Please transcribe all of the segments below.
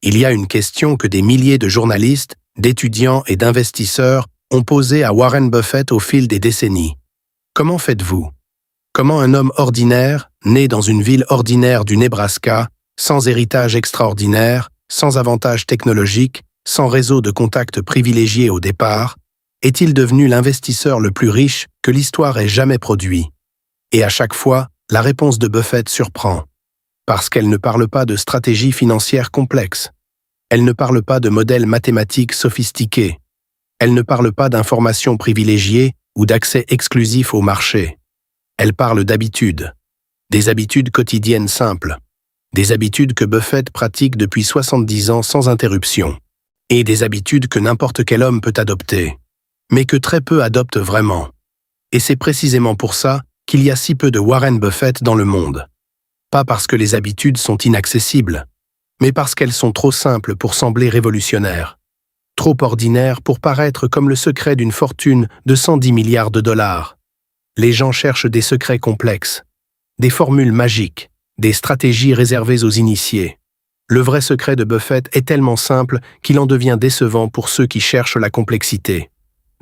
Il y a une question que des milliers de journalistes, d'étudiants et d'investisseurs ont posée à Warren Buffett au fil des décennies. Comment faites-vous? Comment un homme ordinaire, né dans une ville ordinaire du Nebraska, sans héritage extraordinaire, sans avantages technologiques, sans réseau de contacts privilégiés au départ, est-il devenu l'investisseur le plus riche que l'histoire ait jamais produit? Et à chaque fois, la réponse de Buffett surprend. Parce qu'elle ne parle pas de stratégie financière complexe. Elle ne parle pas de modèles mathématiques sophistiqués. Elle ne parle pas d'informations privilégiées ou d'accès exclusif au marché. Elle parle d'habitudes. Des habitudes quotidiennes simples. Des habitudes que Buffett pratique depuis 70 ans sans interruption. Et des habitudes que n'importe quel homme peut adopter. Mais que très peu adoptent vraiment. Et c'est précisément pour ça qu'il y a si peu de Warren Buffett dans le monde. Pas parce que les habitudes sont inaccessibles, mais parce qu'elles sont trop simples pour sembler révolutionnaires. Trop ordinaires pour paraître comme le secret d'une fortune de 110 milliards de dollars. Les gens cherchent des secrets complexes, des formules magiques, des stratégies réservées aux initiés. Le vrai secret de Buffett est tellement simple qu'il en devient décevant pour ceux qui cherchent la complexité.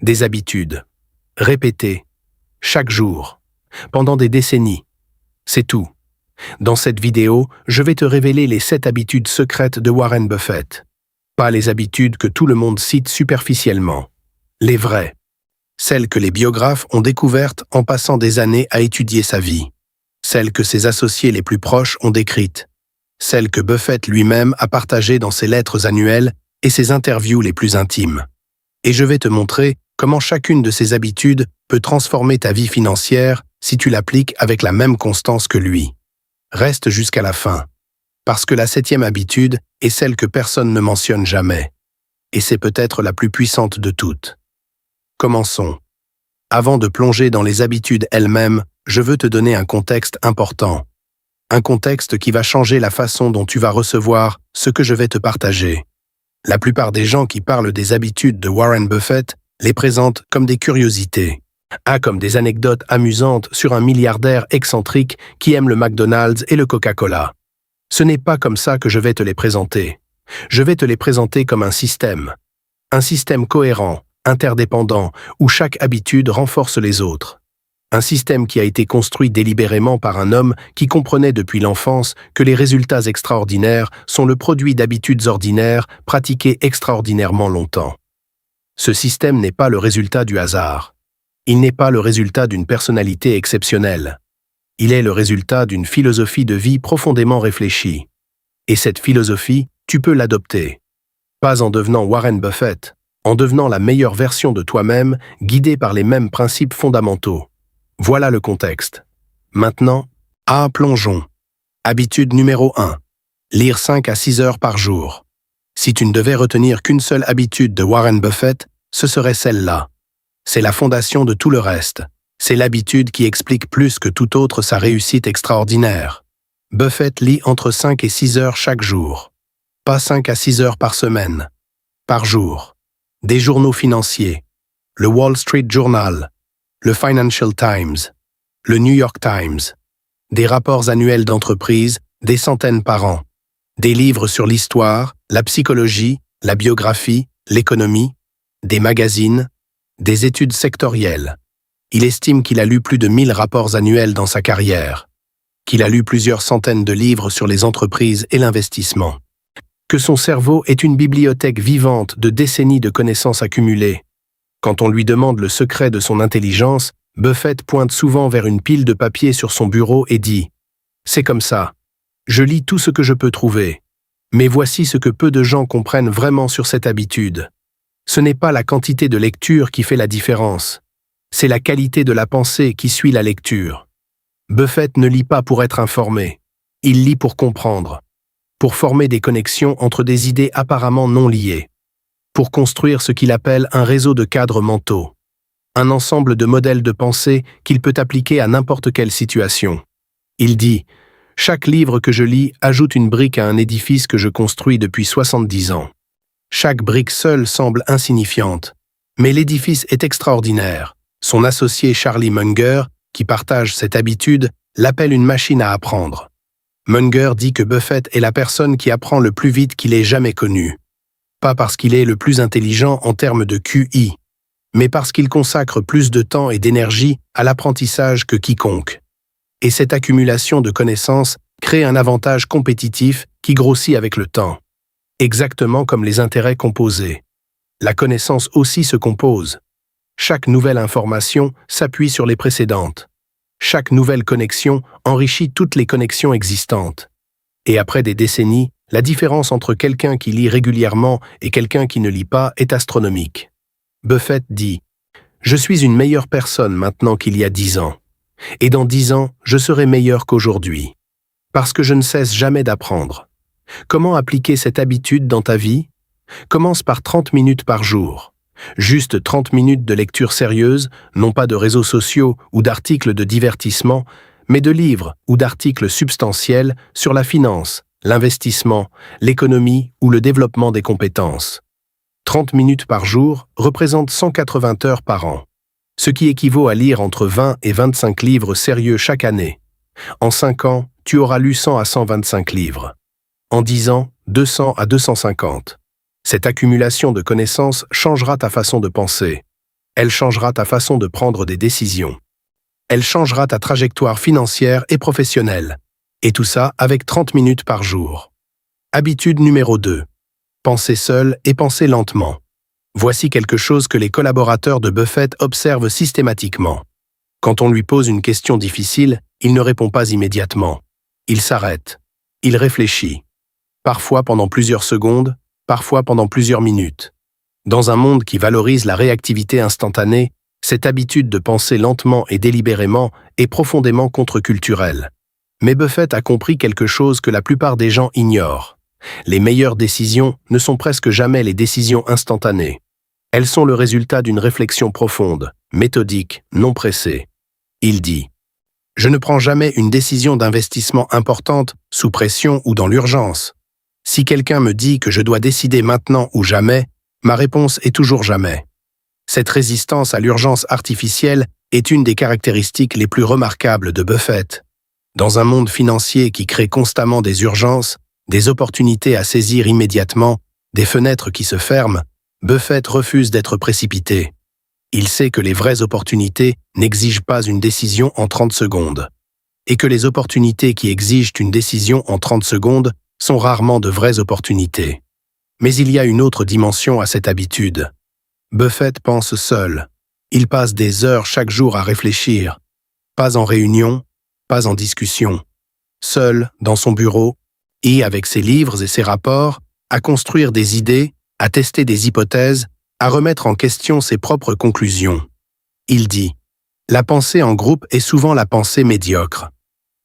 Des habitudes, répétées, chaque jour, pendant des décennies. C'est tout. Dans cette vidéo, je vais te révéler les 7 habitudes secrètes de Warren Buffett. Pas les habitudes que tout le monde cite superficiellement. Les vraies. Celles que les biographes ont découvertes en passant des années à étudier sa vie. Celles que ses associés les plus proches ont décrites. Celles que Buffett lui-même a partagées dans ses lettres annuelles et ses interviews les plus intimes. Et je vais te montrer comment chacune de ces habitudes peut transformer ta vie financière si tu l'appliques avec la même constance que lui. Reste jusqu'à la fin, parce que la 7e habitude est celle que personne ne mentionne jamais. Et c'est peut-être la plus puissante de toutes. Commençons. Avant de plonger dans les habitudes elles-mêmes, je veux te donner un contexte important. Un contexte qui va changer la façon dont tu vas recevoir ce que je vais te partager. La plupart des gens qui parlent des habitudes de Warren Buffett les présentent comme des curiosités. Comme des anecdotes amusantes sur un milliardaire excentrique qui aime le McDonald's et le Coca-Cola. Ce n'est pas comme ça que je vais te les présenter. Je vais te les présenter comme un système. Un système cohérent, interdépendant, où chaque habitude renforce les autres. Un système qui a été construit délibérément par un homme qui comprenait depuis l'enfance que les résultats extraordinaires sont le produit d'habitudes ordinaires pratiquées extraordinairement longtemps. Ce système n'est pas le résultat du hasard. Il n'est pas le résultat d'une personnalité exceptionnelle. Il est le résultat d'une philosophie de vie profondément réfléchie. Et cette philosophie, tu peux l'adopter. Pas en devenant Warren Buffett, en devenant la meilleure version de toi-même, guidée par les mêmes principes fondamentaux. Voilà le contexte. Maintenant, plongeons. Habitude numéro 1. Lire 5 à 6 heures par jour. Si tu ne devais retenir qu'une seule habitude de Warren Buffett, ce serait celle-là. C'est la fondation de tout le reste. C'est l'habitude qui explique plus que tout autre sa réussite extraordinaire. Buffett lit entre 5 et 6 heures chaque jour. Pas 5 à 6 heures par semaine. Par jour. Des journaux financiers. Le Wall Street Journal. Le Financial Times. Le New York Times. Des rapports annuels d'entreprise, des centaines par an. Des livres sur l'histoire, la psychologie, la biographie, l'économie. Des magazines. Des études sectorielles. Il estime qu'il a lu plus de 1000 rapports annuels dans sa carrière, qu'il a lu plusieurs centaines de livres sur les entreprises et l'investissement, que son cerveau est une bibliothèque vivante de décennies de connaissances accumulées. Quand on lui demande le secret de son intelligence, Buffett pointe souvent vers une pile de papier sur son bureau et dit « C'est comme ça. Je lis tout ce que je peux trouver. Mais voici ce que peu de gens comprennent vraiment sur cette habitude. Ce n'est pas la quantité de lecture qui fait la différence. C'est la qualité de la pensée qui suit la lecture. Buffett ne lit pas pour être informé. Il lit pour comprendre. Pour former des connexions entre des idées apparemment non liées. Pour construire ce qu'il appelle un réseau de cadres mentaux. Un ensemble de modèles de pensée qu'il peut appliquer à n'importe quelle situation. Il dit « Chaque livre que je lis ajoute une brique à un édifice que je construis depuis 70 ans. Chaque brique seule semble insignifiante, mais l'édifice est extraordinaire. » Son associé Charlie Munger, qui partage cette habitude, l'appelle une machine à apprendre. Munger dit que Buffett est la personne qui apprend le plus vite qu'il ait jamais connue. Pas parce qu'il est le plus intelligent en termes de QI, mais parce qu'il consacre plus de temps et d'énergie à l'apprentissage que quiconque. Et cette accumulation de connaissances crée un avantage compétitif qui grossit avec le temps. Exactement comme les intérêts composés. La connaissance aussi se compose. Chaque nouvelle information s'appuie sur les précédentes. Chaque nouvelle connexion enrichit toutes les connexions existantes. Et après des décennies, la différence entre quelqu'un qui lit régulièrement et quelqu'un qui ne lit pas est astronomique. Buffett dit « Je suis une meilleure personne maintenant qu'il y a 10 ans. Et dans 10 ans, je serai meilleur qu'aujourd'hui. Parce que je ne cesse jamais d'apprendre. Comment appliquer cette habitude dans ta vie? Commence par 30 minutes par jour. Juste 30 minutes de lecture sérieuse, non pas de réseaux sociaux ou d'articles de divertissement, mais de livres ou d'articles substantiels sur la finance, l'investissement, l'économie ou le développement des compétences. 30 minutes par jour représentent 180 heures par an, ce qui équivaut à lire entre 20 et 25 livres sérieux chaque année. En 5 ans, tu auras lu 100 à 125 livres. En 10 ans, 200 à 250. Cette accumulation de connaissances changera ta façon de penser. Elle changera ta façon de prendre des décisions. Elle changera ta trajectoire financière et professionnelle. Et tout ça avec 30 minutes par jour. Habitude numéro 2. Penser seul et penser lentement. Voici quelque chose que les collaborateurs de Buffett observent systématiquement. Quand on lui pose une question difficile, il ne répond pas immédiatement. Il s'arrête. Il réfléchit. Parfois pendant plusieurs secondes, parfois pendant plusieurs minutes. Dans un monde qui valorise la réactivité instantanée, cette habitude de penser lentement et délibérément est profondément contre-culturelle. Mais Buffett a compris quelque chose que la plupart des gens ignorent. Les meilleures décisions ne sont presque jamais les décisions instantanées. Elles sont le résultat d'une réflexion profonde, méthodique, non pressée. Il dit « Je ne prends jamais une décision d'investissement importante sous pression ou dans l'urgence. Si quelqu'un me dit que je dois décider maintenant ou jamais, ma réponse est toujours jamais. » Cette résistance à l'urgence artificielle est une des caractéristiques les plus remarquables de Buffett. Dans un monde financier qui crée constamment des urgences, des opportunités à saisir immédiatement, des fenêtres qui se ferment, Buffett refuse d'être précipité. Il sait que les vraies opportunités n'exigent pas une décision en 30 secondes. Et que les opportunités qui exigent une décision en 30 secondes sont rarement de vraies opportunités. Mais il y a une autre dimension à cette habitude. Buffett pense seul. Il passe des heures chaque jour à réfléchir. Pas en réunion, pas en discussion. Seul, dans son bureau, et avec ses livres et ses rapports, à construire des idées, à tester des hypothèses, à remettre en question ses propres conclusions. Il dit « La pensée en groupe est souvent la pensée médiocre.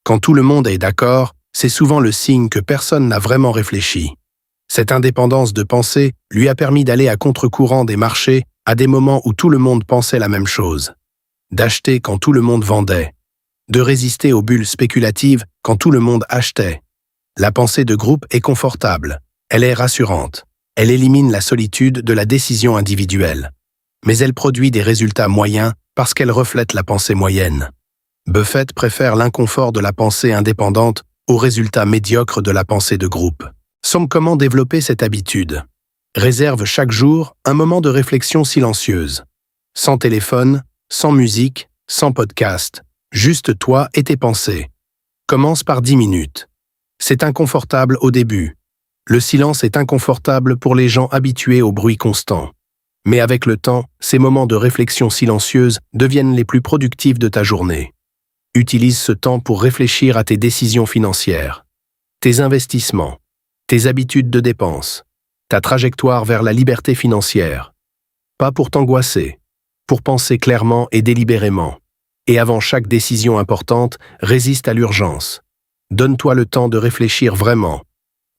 Quand tout le monde est d'accord, c'est souvent le signe que personne n'a vraiment réfléchi. » Cette indépendance de pensée lui a permis d'aller à contre-courant des marchés à des moments où tout le monde pensait la même chose. D'acheter quand tout le monde vendait. De résister aux bulles spéculatives quand tout le monde achetait. La pensée de groupe est confortable. Elle est rassurante. Elle élimine la solitude de la décision individuelle. Mais elle produit des résultats moyens parce qu'elle reflète la pensée moyenne. Buffett préfère l'inconfort de la pensée indépendante aux résultats médiocres de la pensée de groupe. Comment développer cette habitude? Réserve chaque jour un moment de réflexion silencieuse. Sans téléphone, sans musique, sans podcast. Juste toi et tes pensées. Commence par 10 minutes. C'est inconfortable au début. Le silence est inconfortable pour les gens habitués au bruit constant. Mais avec le temps, ces moments de réflexion silencieuse deviennent les plus productifs de ta journée. Utilise ce temps pour réfléchir à tes décisions financières, tes investissements, tes habitudes de dépenses, ta trajectoire vers la liberté financière. Pas pour t'angoisser, pour penser clairement et délibérément. Et avant chaque décision importante, résiste à l'urgence. Donne-toi le temps de réfléchir vraiment.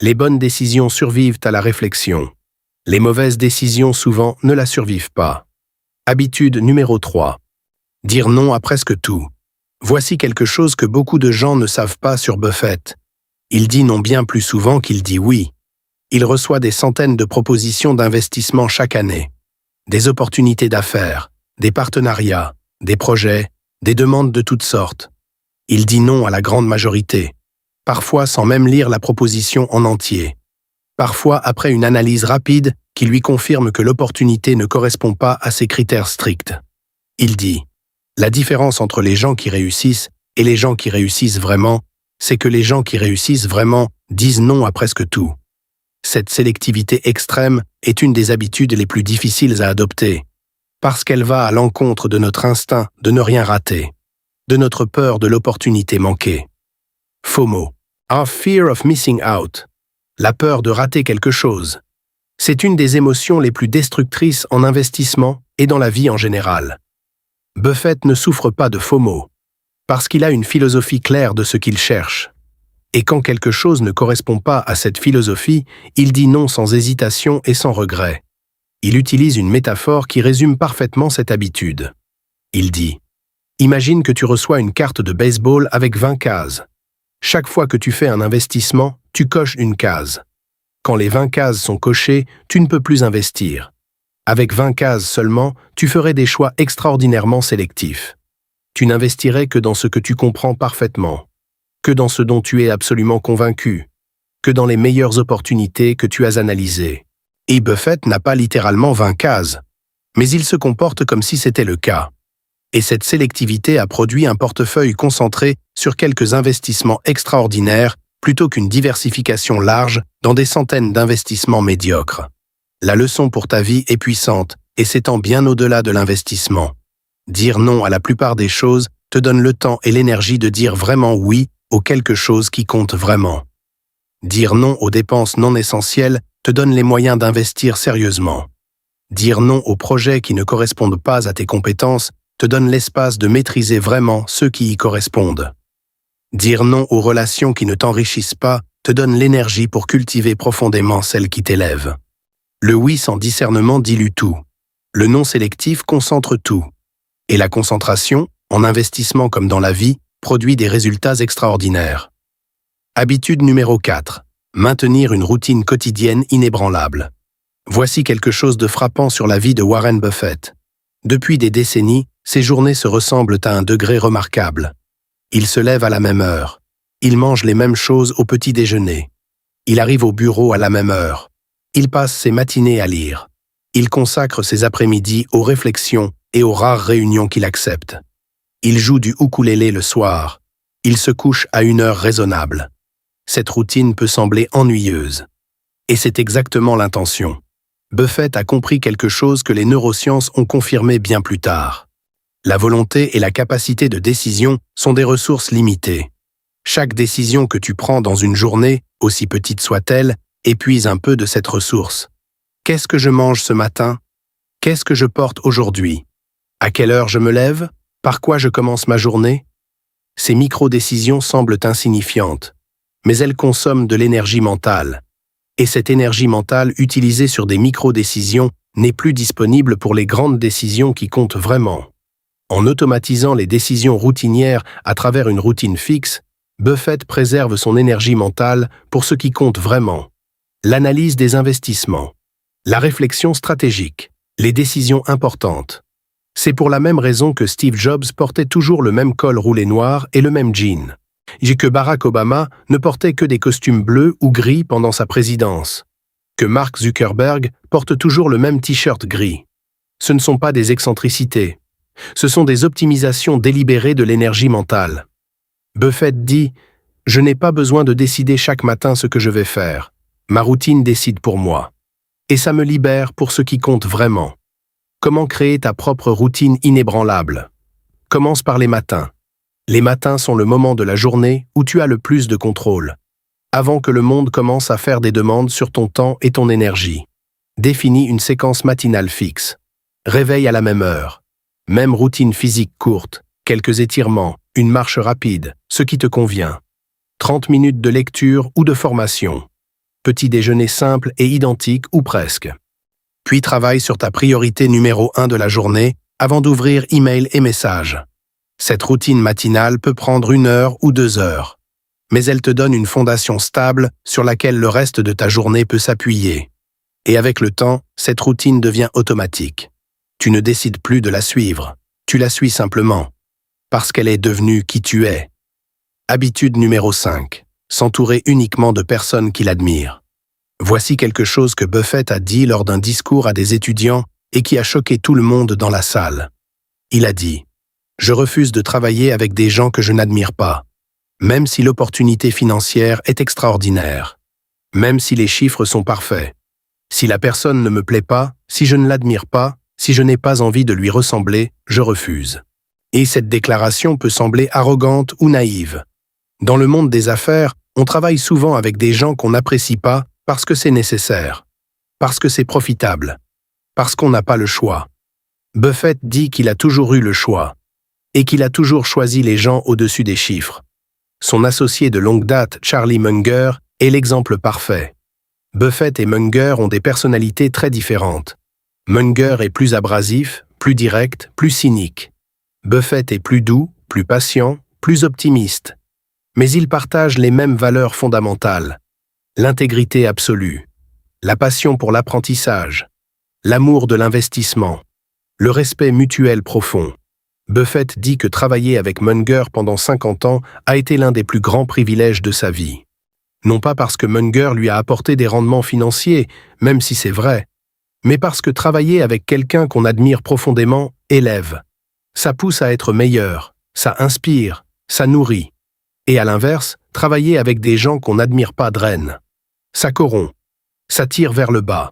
Les bonnes décisions survivent à la réflexion. Les mauvaises décisions souvent ne la survivent pas. Habitude numéro 3. Dire non à presque tout. Voici quelque chose que beaucoup de gens ne savent pas sur Buffett. Il dit non bien plus souvent qu'il dit oui. Il reçoit des centaines de propositions d'investissement chaque année. Des opportunités d'affaires, des partenariats, des projets, des demandes de toutes sortes. Il dit non à la grande majorité. parfois sans même lire la proposition en entier. Parfois après une analyse rapide qui lui confirme que l'opportunité ne correspond pas à ses critères stricts. Il dit « La différence entre les gens qui réussissent et les gens qui réussissent vraiment, c'est que les gens qui réussissent vraiment disent non à presque tout. » Cette sélectivité extrême est une des habitudes les plus difficiles à adopter, parce qu'elle va à l'encontre de notre instinct de ne rien rater, de notre peur de l'opportunité manquée. FOMO, our fear of missing out, la peur de rater quelque chose. C'est une des émotions les plus destructrices en investissement et dans la vie en général. Buffett ne souffre pas de FOMO, parce qu'il a une philosophie claire de ce qu'il cherche. Et quand quelque chose ne correspond pas à cette philosophie, il dit non sans hésitation et sans regret. Il utilise une métaphore qui résume parfaitement cette habitude. Il dit « Imagine que tu reçois une carte de baseball avec 20 cases. Chaque fois que tu fais un investissement, tu coches une case. Quand les 20 cases sont cochées, tu ne peux plus investir. Avec 20 cases seulement, tu ferais des choix extraordinairement sélectifs. Tu n'investirais que dans ce que tu comprends parfaitement, que dans ce dont tu es absolument convaincu, que dans les meilleures opportunités que tu as analysées. » Et Buffett n'a pas littéralement 20 cases, mais il se comporte comme si c'était le cas. Et cette sélectivité a produit un portefeuille concentré sur quelques investissements extraordinaires plutôt qu'une diversification large dans des centaines d'investissements médiocres. La leçon pour ta vie est puissante et s'étend bien au-delà de l'investissement. Dire non à la plupart des choses te donne le temps et l'énergie de dire vraiment oui aux quelque chose qui compte vraiment. Dire non aux dépenses non essentielles te donne les moyens d'investir sérieusement. Dire non aux projets qui ne correspondent pas à tes compétences te donne l'espace de maîtriser vraiment ceux qui y correspondent. Dire non aux relations qui ne t'enrichissent pas te donne l'énergie pour cultiver profondément celles qui t'élèvent. Le oui sans discernement dilue tout. Le non sélectif concentre tout. Et la concentration, en investissement comme dans la vie, produit des résultats extraordinaires. Habitude numéro 4. Maintenir une routine quotidienne inébranlable. Voici quelque chose de frappant sur la vie de Warren Buffett. Depuis des décennies, ses journées se ressemblent à un degré remarquable. Il se lève à la même heure. Il mange les mêmes choses au petit déjeuner. Il arrive au bureau à la même heure. Il passe ses matinées à lire. Il consacre ses après-midi aux réflexions et aux rares réunions qu'il accepte. Il joue du ukulélé le soir. Il se couche à une heure raisonnable. Cette routine peut sembler ennuyeuse. Et c'est exactement l'intention. Buffett a compris quelque chose que les neurosciences ont confirmé bien plus tard. La volonté et la capacité de décision sont des ressources limitées. Chaque décision que tu prends dans une journée, aussi petite soit-elle, épuise un peu de cette ressource. Qu'est-ce que je mange ce matin? Qu'est-ce que je porte aujourd'hui? À quelle heure je me lève? Par quoi je commence ma journée? Ces micro-décisions semblent insignifiantes, mais elles consomment de l'énergie mentale. Et cette énergie mentale utilisée sur des micro-décisions n'est plus disponible pour les grandes décisions qui comptent vraiment. En automatisant les décisions routinières à travers une routine fixe, Buffett préserve son énergie mentale pour ce qui compte vraiment. L'analyse des investissements, la réflexion stratégique, les décisions importantes. C'est pour la même raison que Steve Jobs portait toujours le même col roulé noir et le même jean. Et que Barack Obama ne portait que des costumes bleus ou gris pendant sa présidence. Que Mark Zuckerberg porte toujours le même t-shirt gris. Ce ne sont pas des excentricités. Ce sont des optimisations délibérées de l'énergie mentale. Buffett dit « Je n'ai pas besoin de décider chaque matin ce que je vais faire. Ma routine décide pour moi. Et ça me libère pour ce qui compte vraiment. » Comment créer ta propre routine inébranlable? Commence par les matins. Les matins sont le moment de la journée où tu as le plus de contrôle. Avant que le monde commence à faire des demandes sur ton temps et ton énergie. Définis une séquence matinale fixe. Réveil à la même heure. Même routine physique courte, quelques étirements, une marche rapide, ce qui te convient. 30 minutes de lecture ou de formation. Petit déjeuner simple et identique ou presque. Puis travaille sur ta priorité numéro 1 de la journée avant d'ouvrir email et messages. Cette routine matinale peut prendre 1 heure ou 2 heures, mais elle te donne une fondation stable sur laquelle le reste de ta journée peut s'appuyer. Et avec le temps, cette routine devient automatique. Tu ne décides plus de la suivre, tu la suis simplement, parce qu'elle est devenue qui tu es. Habitude numéro 5. s'entourer uniquement de personnes qu'il admire. Voici quelque chose que Buffett a dit lors d'un discours à des étudiants et qui a choqué tout le monde dans la salle. Il a dit « Je refuse de travailler avec des gens que je n'admire pas, même si l'opportunité financière est extraordinaire, même si les chiffres sont parfaits. Si la personne ne me plaît pas, si je ne l'admire pas, si je n'ai pas envie de lui ressembler, je refuse. » Et cette déclaration peut sembler arrogante ou naïve. Dans le monde des affaires, on travaille souvent avec des gens qu'on n'apprécie pas parce que c'est nécessaire, parce que c'est profitable, parce qu'on n'a pas le choix. Buffett dit qu'il a toujours eu le choix, et qu'il a toujours choisi les gens au-dessus des chiffres. Son associé de longue date, Charlie Munger, est l'exemple parfait. Buffett et Munger ont des personnalités très différentes. Munger est plus abrasif, plus direct, plus cynique. Buffett est plus doux, plus patient, plus optimiste. Mais ils partagent les mêmes valeurs fondamentales. L'intégrité absolue, la passion pour l'apprentissage, l'amour de l'investissement, le respect mutuel profond. Buffett dit que travailler avec Munger pendant 50 ans a été l'un des plus grands privilèges de sa vie. Non pas parce que Munger lui a apporté des rendements financiers, même si c'est vrai, mais parce que travailler avec quelqu'un qu'on admire profondément élève. Ça pousse à être meilleur, ça inspire, ça nourrit. Et à l'inverse, travailler avec des gens qu'on n'admire pas draine. Ça corrompt, ça tire vers le bas.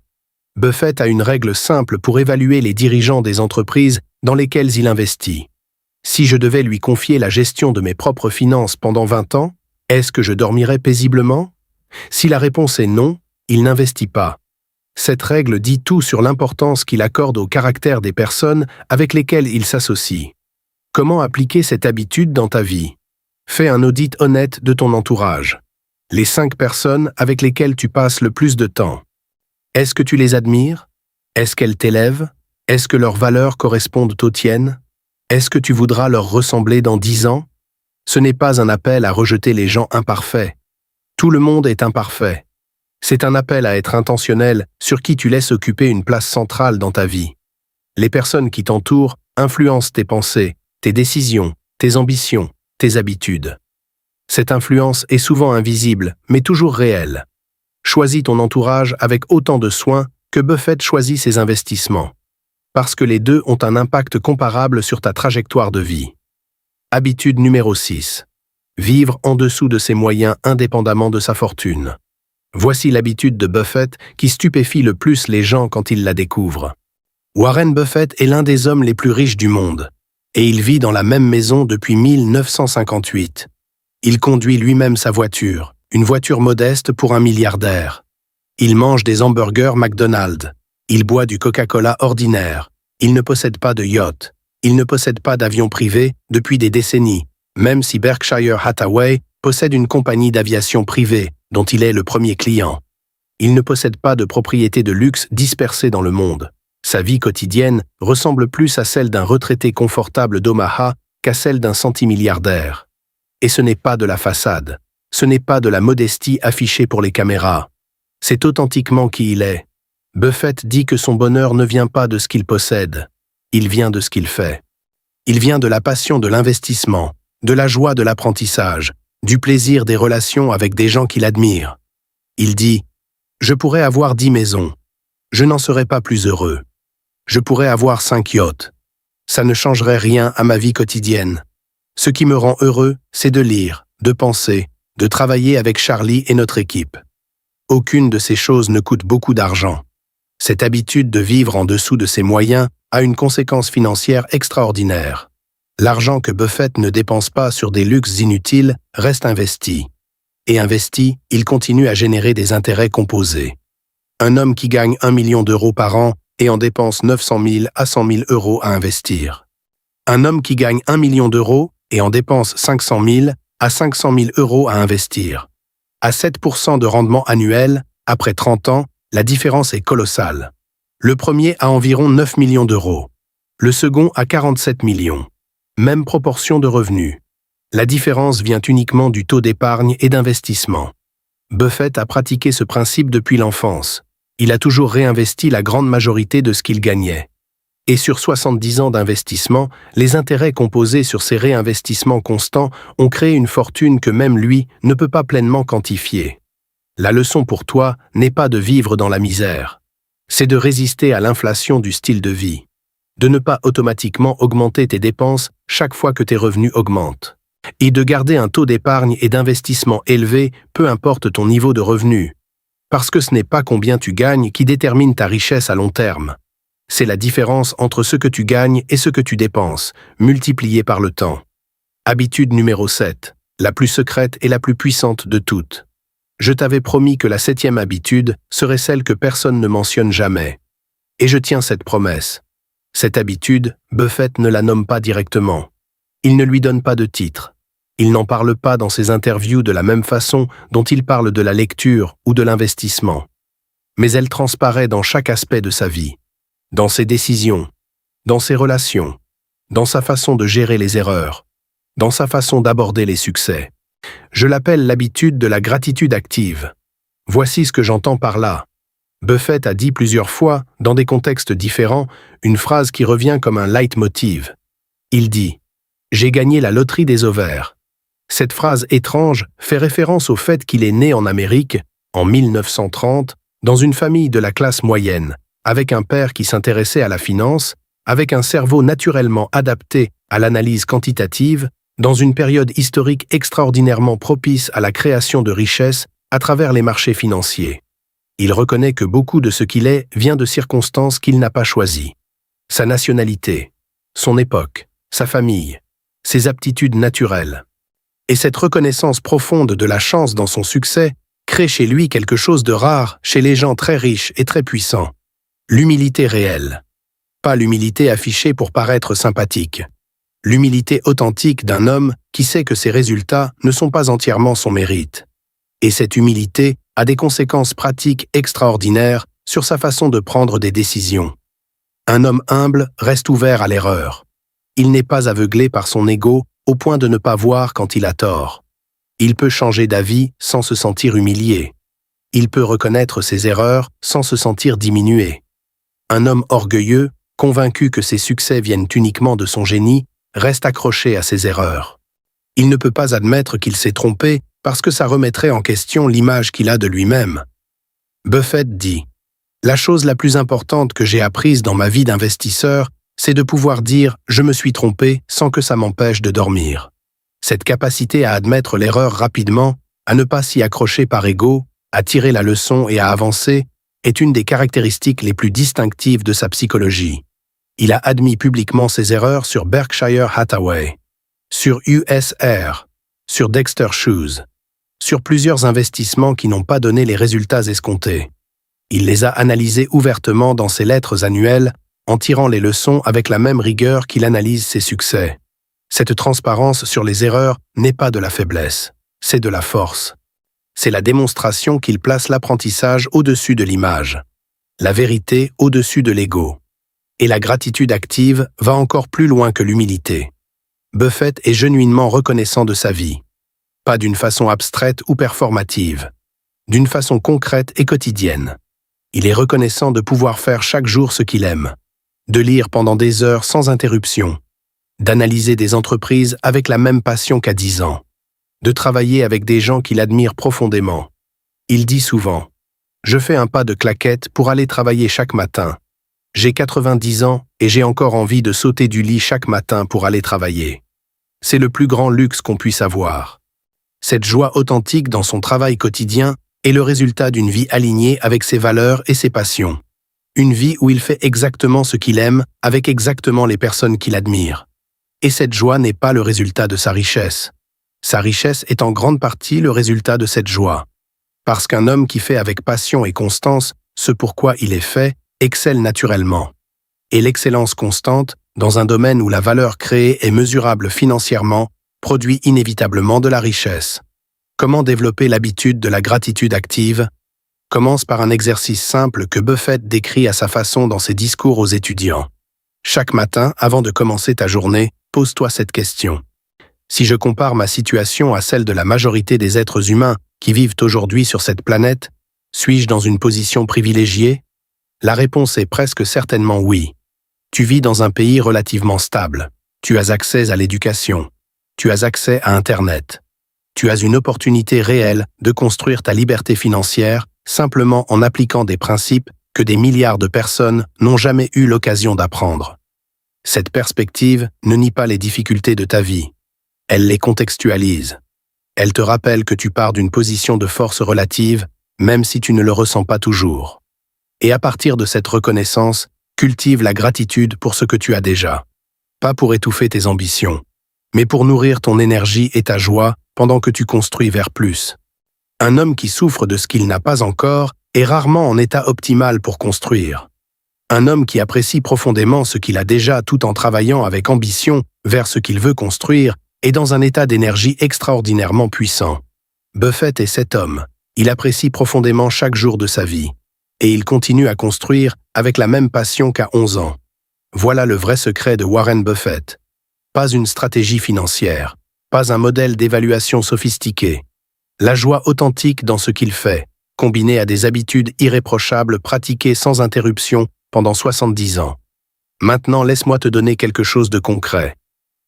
Buffett a une règle simple pour évaluer les dirigeants des entreprises dans lesquelles il investit. Si je devais lui confier la gestion de mes propres finances pendant 20 ans, est-ce que je dormirais paisiblement? Si la réponse est non, il n'investit pas. Cette règle dit tout sur l'importance qu'il accorde au caractère des personnes avec lesquelles il s'associe. Comment appliquer cette habitude dans ta vie? Fais un audit honnête de ton entourage. Les 5 personnes avec lesquelles tu passes le plus de temps. Est-ce que tu les admires? Est-ce qu'elles t'élèvent? Est-ce que leurs valeurs correspondent aux tiennes? Est-ce que tu voudras leur ressembler dans 10 ans? Ce n'est pas un appel à rejeter les gens imparfaits. Tout le monde est imparfait. C'est un appel à être intentionnel sur qui tu laisses occuper une place centrale dans ta vie. Les personnes qui t'entourent influencent tes pensées, tes décisions, tes ambitions, tes habitudes. Cette influence est souvent invisible, mais toujours réelle. Choisis ton entourage avec autant de soin que Buffett choisit ses investissements. Parce que les deux ont un impact comparable sur ta trajectoire de vie. Habitude numéro 6. Vivre en dessous de ses moyens indépendamment de sa fortune. Voici l'habitude de Buffett qui stupéfie le plus les gens quand ils la découvrent. Warren Buffett est l'un des hommes les plus riches du monde, et il vit dans la même maison depuis 1958. Il conduit lui-même sa voiture, une voiture modeste pour un milliardaire. Il mange des hamburgers McDonald's. Il boit du Coca-Cola ordinaire. Il ne possède pas de yacht. Il ne possède pas d'avion privé depuis des décennies, même si Berkshire Hathaway possède une compagnie d'aviation privée dont il est le premier client. Il ne possède pas de propriétés de luxe dispersées dans le monde. Sa vie quotidienne ressemble plus à celle d'un retraité confortable d'Omaha qu'à celle d'un centimilliardaire. Et ce n'est pas de la façade. Ce n'est pas de la modestie affichée pour les caméras. C'est authentiquement qui il est. Buffett dit que son bonheur ne vient pas de ce qu'il possède. Il vient de ce qu'il fait. Il vient de la passion de l'investissement, de la joie de l'apprentissage, du plaisir des relations avec des gens qu'il admire. Il dit « Je pourrais avoir 10 maisons. Je n'en serais pas plus heureux. Je pourrais avoir 5 yachts. Ça ne changerait rien à ma vie quotidienne. Ce qui me rend heureux, c'est de lire, de penser, de travailler avec Charlie et notre équipe. Aucune de ces choses ne coûte beaucoup d'argent. Cette habitude de vivre en dessous de ses moyens a une conséquence financière extraordinaire. L'argent que Buffett ne dépense pas sur des luxes inutiles reste investi. Et investi, il continue à générer des intérêts composés. Un homme qui gagne 1 million d'euros par an et en dépense 900 000 à 100 000 euros à investir. Un homme qui gagne 1 million d'euros et en dépense 500 000 à 500 000 euros à investir. À 7% de rendement annuel, après 30 ans, la différence est colossale. Le premier a environ 9 millions d'euros. Le second a 47 millions. Même proportion de revenus. La différence vient uniquement du taux d'épargne et d'investissement. Buffett a pratiqué ce principe depuis l'enfance. Il a toujours réinvesti la grande majorité de ce qu'il gagnait. Et sur 70 ans d'investissement, les intérêts composés sur ces réinvestissements constants ont créé une fortune que même lui ne peut pas pleinement quantifier. La leçon pour toi n'est pas de vivre dans la misère. C'est de résister à l'inflation du style de vie. De ne pas automatiquement augmenter tes dépenses chaque fois que tes revenus augmentent. Et de garder un taux d'épargne et d'investissement élevé, peu importe ton niveau de revenu. Parce que ce n'est pas combien tu gagnes qui détermine ta richesse à long terme. C'est la différence entre ce que tu gagnes et ce que tu dépenses, multiplié par le temps. Habitude numéro 7, la plus secrète et la plus puissante de toutes. Je t'avais promis que la 7e habitude serait celle que personne ne mentionne jamais. Et je tiens cette promesse. Cette habitude, Buffett ne la nomme pas directement. Il ne lui donne pas de titre. Il n'en parle pas dans ses interviews de la même façon dont il parle de la lecture ou de l'investissement. Mais elle transparaît dans chaque aspect de sa vie. Dans ses décisions, dans ses relations, dans sa façon de gérer les erreurs, dans sa façon d'aborder les succès. Je l'appelle l'habitude de la gratitude active. Voici ce que j'entends par là. Buffett a dit plusieurs fois, dans des contextes différents, une phrase qui revient comme un leitmotiv. Il dit « J'ai gagné la loterie des ovaires ». Cette phrase étrange fait référence au fait qu'il est né en Amérique, en 1930, dans une famille de la classe moyenne, avec un père qui s'intéressait à la finance, avec un cerveau naturellement adapté à l'analyse quantitative, dans une période historique extraordinairement propice à la création de richesses à travers les marchés financiers. Il reconnaît que beaucoup de ce qu'il est vient de circonstances qu'il n'a pas choisies. Sa nationalité, son époque, sa famille, ses aptitudes naturelles. Et cette reconnaissance profonde de la chance dans son succès crée chez lui quelque chose de rare chez les gens très riches et très puissants. L'humilité réelle. Pas l'humilité affichée pour paraître sympathique. L'humilité authentique d'un homme qui sait que ses résultats ne sont pas entièrement son mérite. Et cette humilité a des conséquences pratiques extraordinaires sur sa façon de prendre des décisions. Un homme humble reste ouvert à l'erreur. Il n'est pas aveuglé par son ego au point de ne pas voir quand il a tort. Il peut changer d'avis sans se sentir humilié. Il peut reconnaître ses erreurs sans se sentir diminué. Un homme orgueilleux, convaincu que ses succès viennent uniquement de son génie, reste accroché à ses erreurs. Il ne peut pas admettre qu'il s'est trompé parce que ça remettrait en question l'image qu'il a de lui-même. Buffett dit « La chose la plus importante que j'ai apprise dans ma vie d'investisseur, c'est de pouvoir dire « je me suis trompé » sans que ça m'empêche de dormir. Cette capacité à admettre l'erreur rapidement, à ne pas s'y accrocher par ego, à tirer la leçon et à avancer, est une des caractéristiques les plus distinctives de sa psychologie. Il a admis publiquement ses erreurs sur Berkshire Hathaway, sur USR, sur Dexter Shoes, sur plusieurs investissements qui n'ont pas donné les résultats escomptés. Il les a analysés ouvertement dans ses lettres annuelles, en tirant les leçons avec la même rigueur qu'il analyse ses succès. Cette transparence sur les erreurs n'est pas de la faiblesse, c'est de la force. C'est la démonstration qu'il place l'apprentissage au-dessus de l'image, la vérité au-dessus de l'ego. Et la gratitude active va encore plus loin que l'humilité. Buffett est genuinement reconnaissant de sa vie. Pas d'une façon abstraite ou performative, d'une façon concrète et quotidienne. Il est reconnaissant de pouvoir faire chaque jour ce qu'il aime, de lire pendant des heures sans interruption, d'analyser des entreprises avec la même passion qu'à 10 ans, de travailler avec des gens qu'il admire profondément. Il dit souvent « Je fais un pas de claquette pour aller travailler chaque matin. J'ai 90 ans et j'ai encore envie de sauter du lit chaque matin pour aller travailler. C'est le plus grand luxe qu'on puisse avoir. » Cette joie authentique dans son travail quotidien est le résultat d'une vie alignée avec ses valeurs et ses passions. Une vie où il fait exactement ce qu'il aime avec exactement les personnes qu'il admire. Et cette joie n'est pas le résultat de sa richesse. Sa richesse est en grande partie le résultat de cette joie. Parce qu'un homme qui fait avec passion et constance ce pourquoi il est fait, excelle naturellement. Et l'excellence constante, dans un domaine où la valeur créée est mesurable financièrement, produit inévitablement de la richesse. Comment développer l'habitude de la gratitude active? Commence par un exercice simple que Buffett décrit à sa façon dans ses discours aux étudiants. Chaque matin, avant de commencer ta journée, pose-toi cette question. Si je compare ma situation à celle de la majorité des êtres humains qui vivent aujourd'hui sur cette planète, suis-je dans une position privilégiée? La réponse est presque certainement oui. Tu vis dans un pays relativement stable. Tu as accès à l'éducation. Tu as accès à Internet. Tu as une opportunité réelle de construire ta liberté financière simplement en appliquant des principes que des milliards de personnes n'ont jamais eu l'occasion d'apprendre. Cette perspective ne nie pas les difficultés de ta vie. Elle les contextualise. Elle te rappelle que tu pars d'une position de force relative, même si tu ne le ressens pas toujours. Et à partir de cette reconnaissance, cultive la gratitude pour ce que tu as déjà. Pas pour étouffer tes ambitions, mais pour nourrir ton énergie et ta joie pendant que tu construis vers plus. Un homme qui souffre de ce qu'il n'a pas encore est rarement en état optimal pour construire. Un homme qui apprécie profondément ce qu'il a déjà tout en travaillant avec ambition vers ce qu'il veut construire est dans un état d'énergie extraordinairement puissant. Buffett est cet homme. Il apprécie profondément chaque jour de sa vie. Et il continue à construire avec la même passion qu'à 11 ans. Voilà le vrai secret de Warren Buffett. Pas une stratégie financière, pas un modèle d'évaluation sophistiqué. La joie authentique dans ce qu'il fait, combinée à des habitudes irréprochables pratiquées sans interruption pendant 70 ans. Maintenant, laisse-moi te donner quelque chose de concret.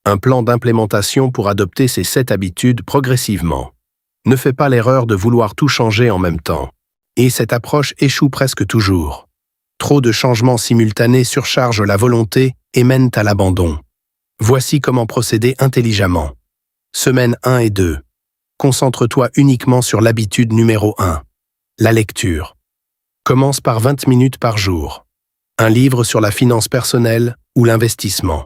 Un plan d'implémentation pour adopter ces 7 habitudes progressivement. Ne fais pas l'erreur de vouloir tout changer en même temps. Et cette approche échoue presque toujours. Trop de changements simultanés surchargent la volonté et mènent à l'abandon. Voici comment procéder intelligemment. Semaine 1 et 2. Concentre-toi uniquement sur l'habitude numéro 1. La lecture. Commence par 20 minutes par jour. Un livre sur la finance personnelle ou l'investissement.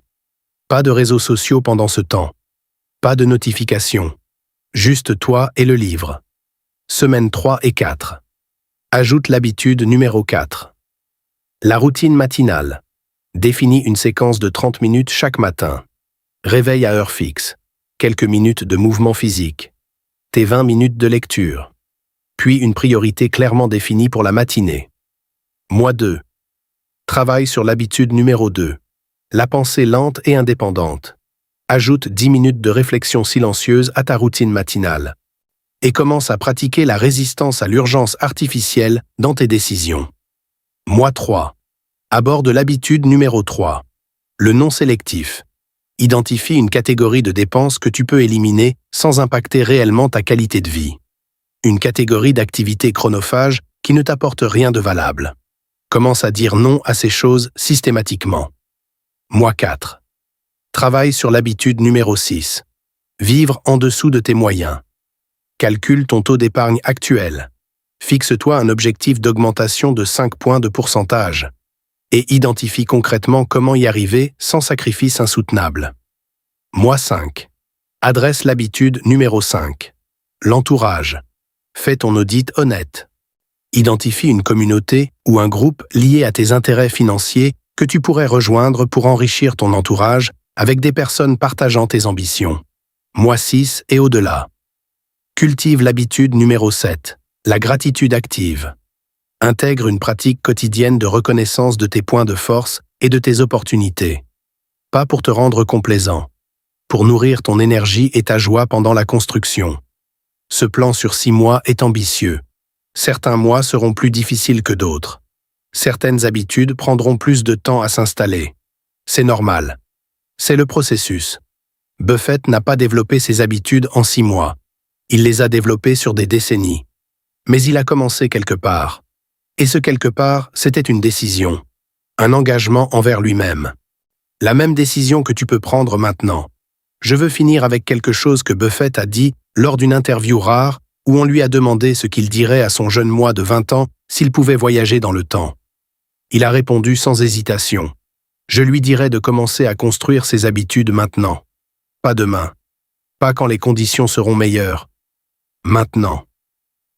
Pas de réseaux sociaux pendant ce temps. Pas de notifications. Juste toi et le livre. Semaine 3 et 4. Ajoute l'habitude numéro 4. La routine matinale. Définis une séquence de 30 minutes chaque matin. Réveil à heure fixe. Quelques minutes de mouvement physique. Tes 20 minutes de lecture. Puis une priorité clairement définie pour la matinée. Mois 2. Travaille sur l'habitude numéro 2. La pensée lente et indépendante. Ajoute 10 minutes de réflexion silencieuse à ta routine matinale. Et commence à pratiquer la résistance à l'urgence artificielle dans tes décisions. Mois 3. Aborde l'habitude numéro 3. Le non sélectif. Identifie une catégorie de dépenses que tu peux éliminer sans impacter réellement ta qualité de vie. Une catégorie d'activités chronophages qui ne t'apporte rien de valable. Commence à dire non à ces choses systématiquement. Mois 4. Travaille sur l'habitude numéro 6. Vivre en dessous de tes moyens. Calcule ton taux d'épargne actuel. Fixe-toi un objectif d'augmentation de 5 points de pourcentage. Et identifie concrètement comment y arriver sans sacrifice insoutenable. Mois 5. Adresse l'habitude numéro 5. L'entourage. Fais ton audit honnête. Identifie une communauté ou un groupe lié à tes intérêts financiers que tu pourrais rejoindre pour enrichir ton entourage avec des personnes partageant tes ambitions. Mois 6 et au-delà. Cultive l'habitude numéro 7. La gratitude active. Intègre une pratique quotidienne de reconnaissance de tes points de force et de tes opportunités. Pas pour te rendre complaisant. Pour nourrir ton énergie et ta joie pendant la construction. Ce plan sur 6 mois est ambitieux. Certains mois seront plus difficiles que d'autres. Certaines habitudes prendront plus de temps à s'installer. C'est normal. C'est le processus. Buffett n'a pas développé ses habitudes en 6 mois. Il les a développées sur des décennies. Mais il a commencé quelque part. Et ce quelque part, c'était une décision. Un engagement envers lui-même. La même décision que tu peux prendre maintenant. Je veux finir avec quelque chose que Buffett a dit lors d'une interview rare où on lui a demandé ce qu'il dirait à son jeune moi de 20 ans s'il pouvait voyager dans le temps. Il a répondu sans hésitation. Je lui dirais de commencer à construire ses habitudes maintenant. Pas demain. Pas quand les conditions seront meilleures. Maintenant.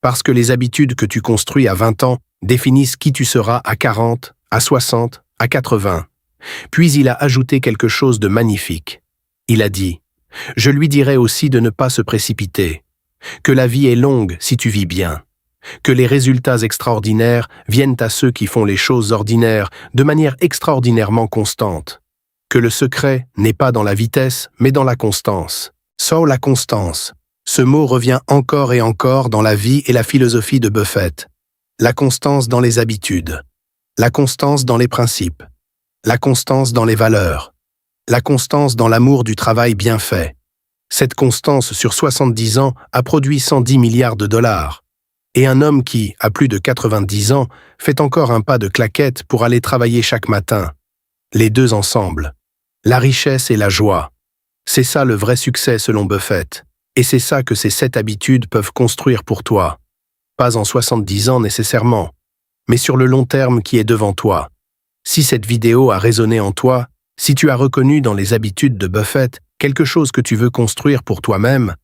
Parce que les habitudes que tu construis à 20 ans définissent qui tu seras à 40, à 60, à 80. Puis il a ajouté quelque chose de magnifique. Il a dit « Je lui dirai aussi de ne pas se précipiter, que la vie est longue si tu vis bien, que les résultats extraordinaires viennent à ceux qui font les choses ordinaires de manière extraordinairement constante, que le secret n'est pas dans la vitesse mais dans la constance. Sans la constance. Ce mot revient encore et encore dans la vie et la philosophie de Buffett. La constance dans les habitudes. La constance dans les principes. La constance dans les valeurs. La constance dans l'amour du travail bien fait. Cette constance sur 70 ans a produit 110 milliards de dollars. Et un homme qui, à plus de 90 ans, fait encore un pas de claquette pour aller travailler chaque matin. Les deux ensemble. La richesse et la joie. C'est ça le vrai succès selon Buffett. Et c'est ça que ces 7 habitudes peuvent construire pour toi. Pas en 70 ans nécessairement, mais sur le long terme qui est devant toi. Si cette vidéo a résonné en toi, si tu as reconnu dans les habitudes de Buffett quelque chose que tu veux construire pour toi-même,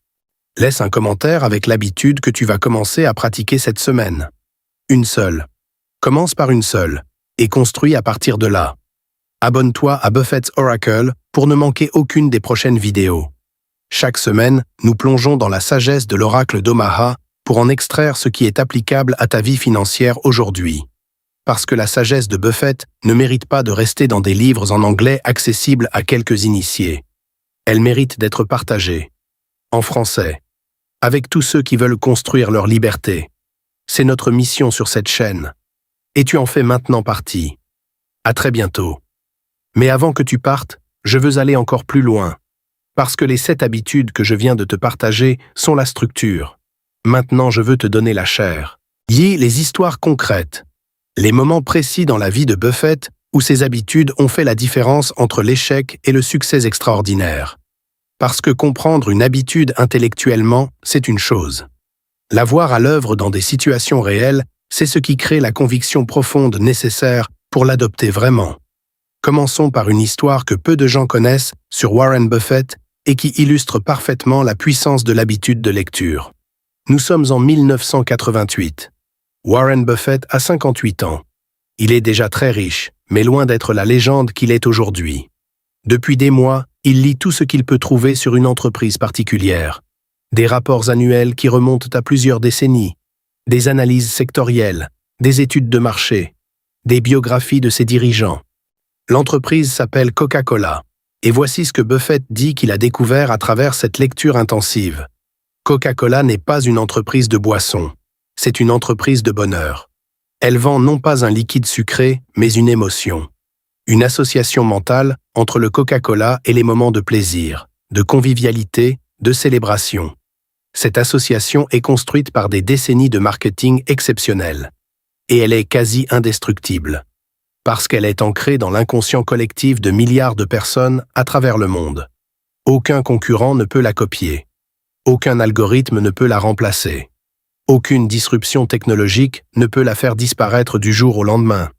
laisse un commentaire avec l'habitude que tu vas commencer à pratiquer cette semaine. Une seule. Commence par une seule, et construis à partir de là. Abonne-toi à Buffett's Oracle pour ne manquer aucune des prochaines vidéos. Chaque semaine, nous plongeons dans la sagesse de l'oracle d'Omaha pour en extraire ce qui est applicable à ta vie financière aujourd'hui. Parce que la sagesse de Buffett ne mérite pas de rester dans des livres en anglais accessibles à quelques initiés. Elle mérite d'être partagée. En français. Avec tous ceux qui veulent construire leur liberté. C'est notre mission sur cette chaîne. Et tu en fais maintenant partie. À très bientôt. Mais avant que tu partes, je veux aller encore plus loin. Parce que les 7 habitudes que je viens de te partager sont la structure. Maintenant, je veux te donner la chair. Les histoires concrètes. Les moments précis dans la vie de Buffett où ces habitudes ont fait la différence entre l'échec et le succès extraordinaire. Parce que comprendre une habitude intellectuellement, c'est une chose. La voir à l'œuvre dans des situations réelles, c'est ce qui crée la conviction profonde nécessaire pour l'adopter vraiment. Commençons par une histoire que peu de gens connaissent sur Warren Buffett et qui illustre parfaitement la puissance de l'habitude de lecture. Nous sommes en 1988. Warren Buffett a 58 ans. Il est déjà très riche, mais loin d'être la légende qu'il est aujourd'hui. Depuis des mois, il lit tout ce qu'il peut trouver sur une entreprise particulière. Des rapports annuels qui remontent à plusieurs décennies, des analyses sectorielles, des études de marché, des biographies de ses dirigeants. L'entreprise s'appelle Coca-Cola, et voici ce que Buffett dit qu'il a découvert à travers cette lecture intensive. Coca-Cola n'est pas une entreprise de boissons, c'est une entreprise de bonheur. Elle vend non pas un liquide sucré, mais une émotion. Une association mentale entre le Coca-Cola et les moments de plaisir, de convivialité, de célébration. Cette association est construite par des décennies de marketing exceptionnel. Et elle est quasi indestructible. Parce qu'elle est ancrée dans l'inconscient collectif de milliards de personnes à travers le monde. Aucun concurrent ne peut la copier. Aucun algorithme ne peut la remplacer. Aucune disruption technologique ne peut la faire disparaître du jour au lendemain.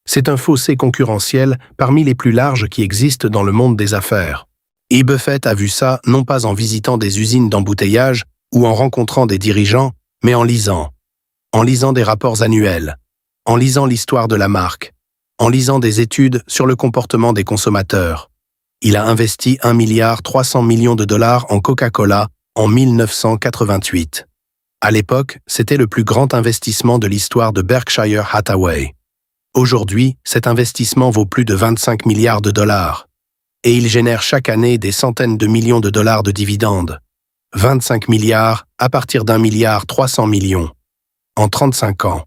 C'est un fossé concurrentiel parmi les plus larges qui existent dans le monde des affaires. Et Buffett a vu ça non pas en visitant des usines d'embouteillage ou en rencontrant des dirigeants, mais en lisant. En lisant des rapports annuels. En lisant l'histoire de la marque. En lisant des études sur le comportement des consommateurs. Il a investi 1,3 milliard de dollars en Coca-Cola en 1988. À l'époque, c'était le plus grand investissement de l'histoire de Berkshire Hathaway. Aujourd'hui, cet investissement vaut plus de 25 milliards de dollars. Et il génère chaque année des centaines de millions de dollars de dividendes. 25 milliards à partir d'1,3 milliard. En 35 ans.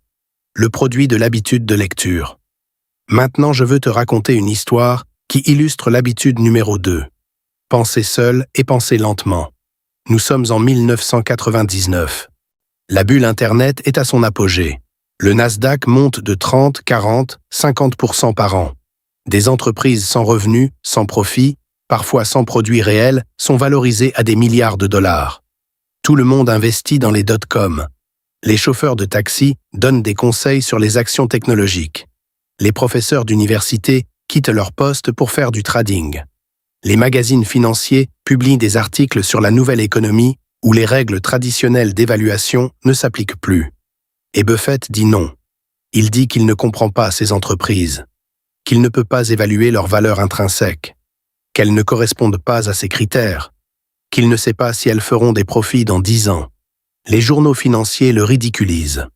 Le produit de l'habitude de lecture. Maintenant, je veux te raconter une histoire qui illustre l'habitude numéro 2. Penser seul et penser lentement. Nous sommes en 1999. La bulle Internet est à son apogée. Le Nasdaq monte de 30, 40, 50% par an. Des entreprises sans revenus, sans profit, parfois sans produits réels, sont valorisées à des milliards de dollars. Tout le monde investit dans les dot-com. Les chauffeurs de taxi donnent des conseils sur les actions technologiques. Les professeurs d'université quittent leur poste pour faire du trading. Les magazines financiers publient des articles sur la nouvelle économie où les règles traditionnelles d'évaluation ne s'appliquent plus. Et Buffett dit non. Il dit qu'il ne comprend pas ces entreprises, qu'il ne peut pas évaluer leur valeur intrinsèque, qu'elles ne correspondent pas à ses critères, qu'il ne sait pas si elles feront des profits dans 10 ans. Les journaux financiers le ridiculisent.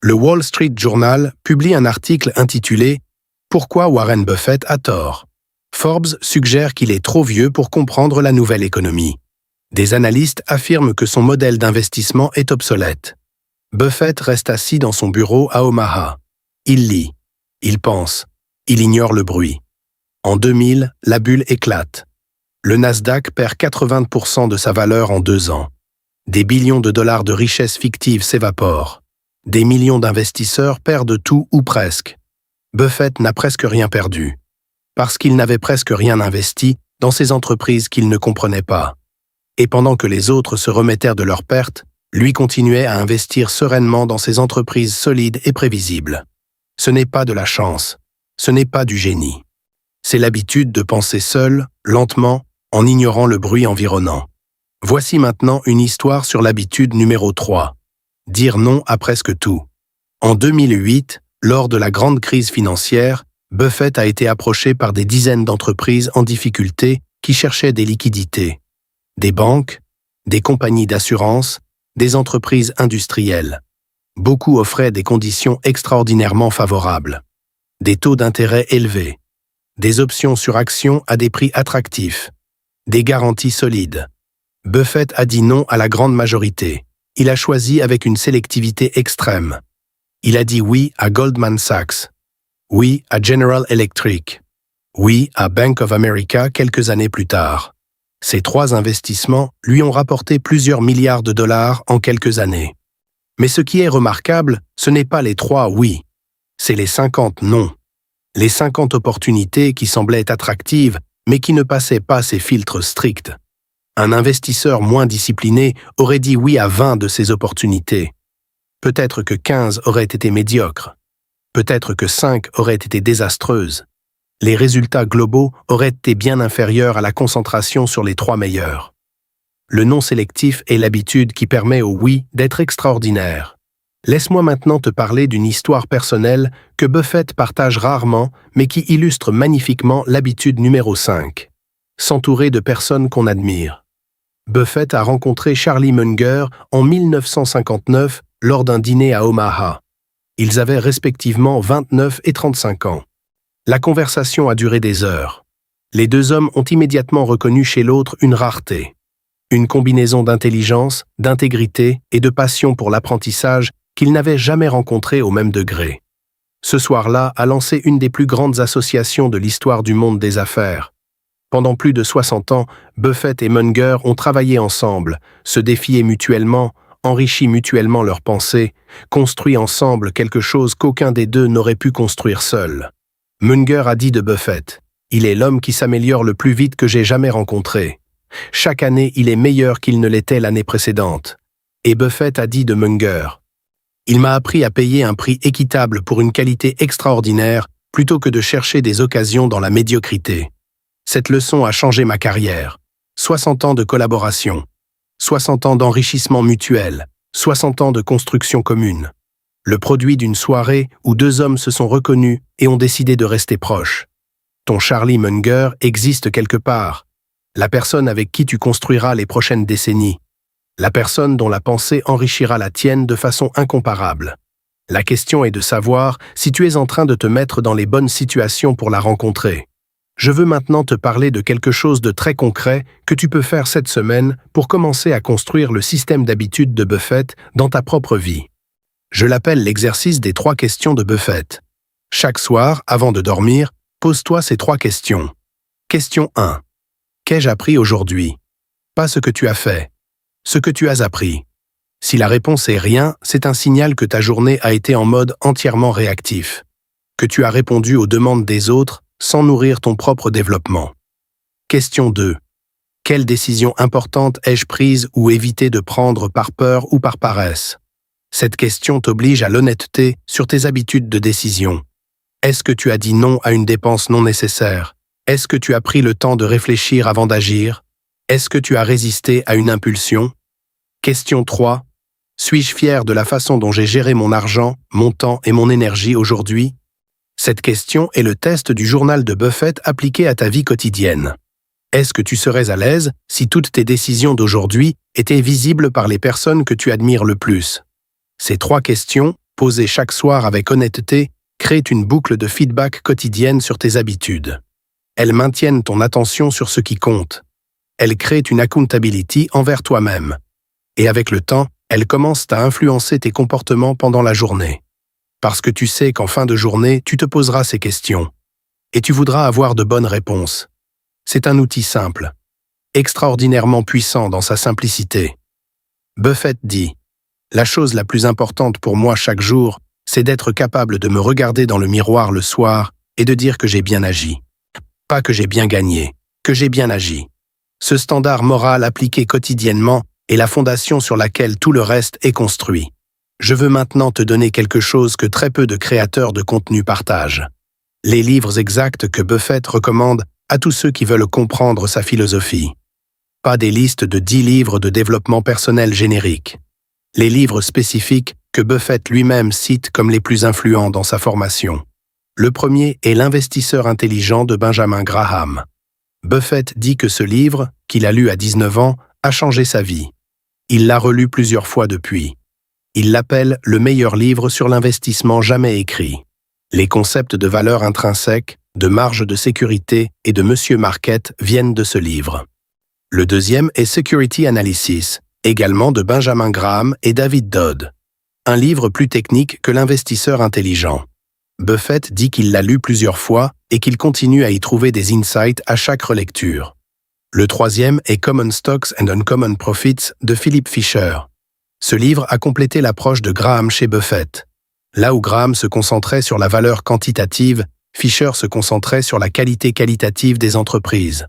Le Wall Street Journal publie un article intitulé « Pourquoi Warren Buffett a tort ?» Forbes suggère qu'il est trop vieux pour comprendre la nouvelle économie. Des analystes affirment que son modèle d'investissement est obsolète. Buffett reste assis dans son bureau à Omaha. Il lit, il pense, il ignore le bruit. En 2000, la bulle éclate. Le Nasdaq perd 80% de sa valeur en 2 ans. Des billions de dollars de richesses fictives s'évaporent. Des millions d'investisseurs perdent tout ou presque. Buffett n'a presque rien perdu. Parce qu'il n'avait presque rien investi dans ces entreprises qu'il ne comprenait pas. Et pendant que les autres se remettèrent de leurs pertes, lui continuait à investir sereinement dans ces entreprises solides et prévisibles. Ce n'est pas de la chance, ce n'est pas du génie. C'est l'habitude de penser seul, lentement, en ignorant le bruit environnant. Voici maintenant une histoire sur l'habitude numéro 3. Dire non à presque tout. En 2008, lors de la grande crise financière, Buffett a été approché par des dizaines d'entreprises en difficulté qui cherchaient des liquidités. Des banques, des compagnies d'assurance, des entreprises industrielles. Beaucoup offraient des conditions extraordinairement favorables. Des taux d'intérêt élevés. Des options sur actions à des prix attractifs. Des garanties solides. Buffett a dit non à la grande majorité. Il a choisi avec une sélectivité extrême. Il a dit oui à Goldman Sachs. Oui à General Electric. Oui à Bank of America quelques années plus tard. Ces 3 investissements lui ont rapporté plusieurs milliards de dollars en quelques années. Mais ce qui est remarquable, ce n'est pas les 3 oui, c'est les 50 non. Les 50 opportunités qui semblaient attractives, mais qui ne passaient pas ces filtres stricts. Un investisseur moins discipliné aurait dit oui à 20 de ces opportunités. Peut-être que 15 auraient été médiocres. Peut-être que 5 auraient été désastreuses. Les résultats globaux auraient été bien inférieurs à la concentration sur les 3 meilleurs. Le non sélectif est l'habitude qui permet au oui d'être extraordinaire. Laisse-moi maintenant te parler d'une histoire personnelle que Buffett partage rarement, mais qui illustre magnifiquement l'habitude numéro 5. S'entourer de personnes qu'on admire. Buffett a rencontré Charlie Munger en 1959 lors d'un dîner à Omaha. Ils avaient respectivement 29 et 35 ans. La conversation a duré des heures. Les 2 hommes ont immédiatement reconnu chez l'autre une rareté. Une combinaison d'intelligence, d'intégrité et de passion pour l'apprentissage qu'ils n'avaient jamais rencontrée au même degré. Ce soir-là a lancé une des plus grandes associations de l'histoire du monde des affaires. Pendant plus de 60 ans, Buffett et Munger ont travaillé ensemble, se défié mutuellement, enrichi mutuellement leurs pensées, construit ensemble quelque chose qu'aucun des deux n'aurait pu construire seul. Munger a dit de Buffett, « Il est l'homme qui s'améliore le plus vite que j'ai jamais rencontré. Chaque année, il est meilleur qu'il ne l'était l'année précédente. » Et Buffett a dit de Munger, « Il m'a appris à payer un prix équitable pour une qualité extraordinaire plutôt que de chercher des occasions dans la médiocrité. Cette leçon a changé ma carrière. 60 ans de collaboration, 60 ans d'enrichissement mutuel, 60 ans de construction commune. Le produit d'une soirée où 2 hommes se sont reconnus et ont décidé de rester proches. Ton Charlie Munger existe quelque part. La personne avec qui tu construiras les prochaines décennies. La personne dont la pensée enrichira la tienne de façon incomparable. La question est de savoir si tu es en train de te mettre dans les bonnes situations pour la rencontrer. Je veux maintenant te parler de quelque chose de très concret que tu peux faire cette semaine pour commencer à construire le système d'habitude de Buffett dans ta propre vie. Je l'appelle l'exercice des 3 questions de Buffett. Chaque soir, avant de dormir, pose-toi ces 3 questions. Question 1. Qu'ai-je appris aujourd'hui? Pas ce que tu as fait. Ce que tu as appris. Si la réponse est rien, c'est un signal que ta journée a été en mode entièrement réactif. Que tu as répondu aux demandes des autres sans nourrir ton propre développement. Question 2. Quelle décision importante ai-je prise ou évité de prendre par peur ou par paresse? Cette question t'oblige à l'honnêteté sur tes habitudes de décision. Est-ce que tu as dit non à une dépense non nécessaire? Est-ce que tu as pris le temps de réfléchir avant d'agir? Est-ce que tu as résisté à une impulsion? Question 3. Suis-je fier de la façon dont j'ai géré mon argent, mon temps et mon énergie aujourd'hui? Cette question est le test du journal de Buffett appliqué à ta vie quotidienne. Est-ce que tu serais à l'aise si toutes tes décisions d'aujourd'hui étaient visibles par les personnes que tu admires le plus? Ces 3 questions, posées chaque soir avec honnêteté, créent une boucle de feedback quotidienne sur tes habitudes. Elles maintiennent ton attention sur ce qui compte. Elles créent une accountability envers toi-même. Et avec le temps, elles commencent à influencer tes comportements pendant la journée. Parce que tu sais qu'en fin de journée, tu te poseras ces questions. et tu voudras avoir de bonnes réponses. C'est un outil simple, extraordinairement puissant dans sa simplicité. Buffett dit « La chose la plus importante pour moi chaque jour, c'est d'être capable de me regarder dans le miroir le soir et de dire que j'ai bien agi. Pas que j'ai bien gagné, que j'ai bien agi. » Ce standard moral appliqué quotidiennement est la fondation sur laquelle tout le reste est construit. Je veux maintenant te donner quelque chose que très peu de créateurs de contenu partagent. Les livres exacts que Buffett recommande à tous ceux qui veulent comprendre sa philosophie. Pas des listes de 10 livres de développement personnel génériques. Les livres spécifiques que Buffett lui-même cite comme les plus influents dans sa formation. Le premier est L'investisseur intelligent de Benjamin Graham. Buffett dit que ce livre, qu'il a lu à 19 ans, a changé sa vie. Il l'a relu plusieurs fois depuis. Il l'appelle le meilleur livre sur l'investissement jamais écrit. Les concepts de valeur intrinsèque, de marge de sécurité et de Monsieur Market viennent de ce livre. Le deuxième est Security Analysis, également de Benjamin Graham et David Dodd. Un livre plus technique que L'investisseur intelligent. Buffett dit qu'il l'a lu plusieurs fois et qu'il continue à y trouver des insights à chaque relecture. Le troisième est Common Stocks and Uncommon Profits de Philip Fisher. Ce livre a complété l'approche de Graham chez Buffett. Là où Graham se concentrait sur la valeur quantitative, Fisher se concentrait sur la qualité qualitative des entreprises.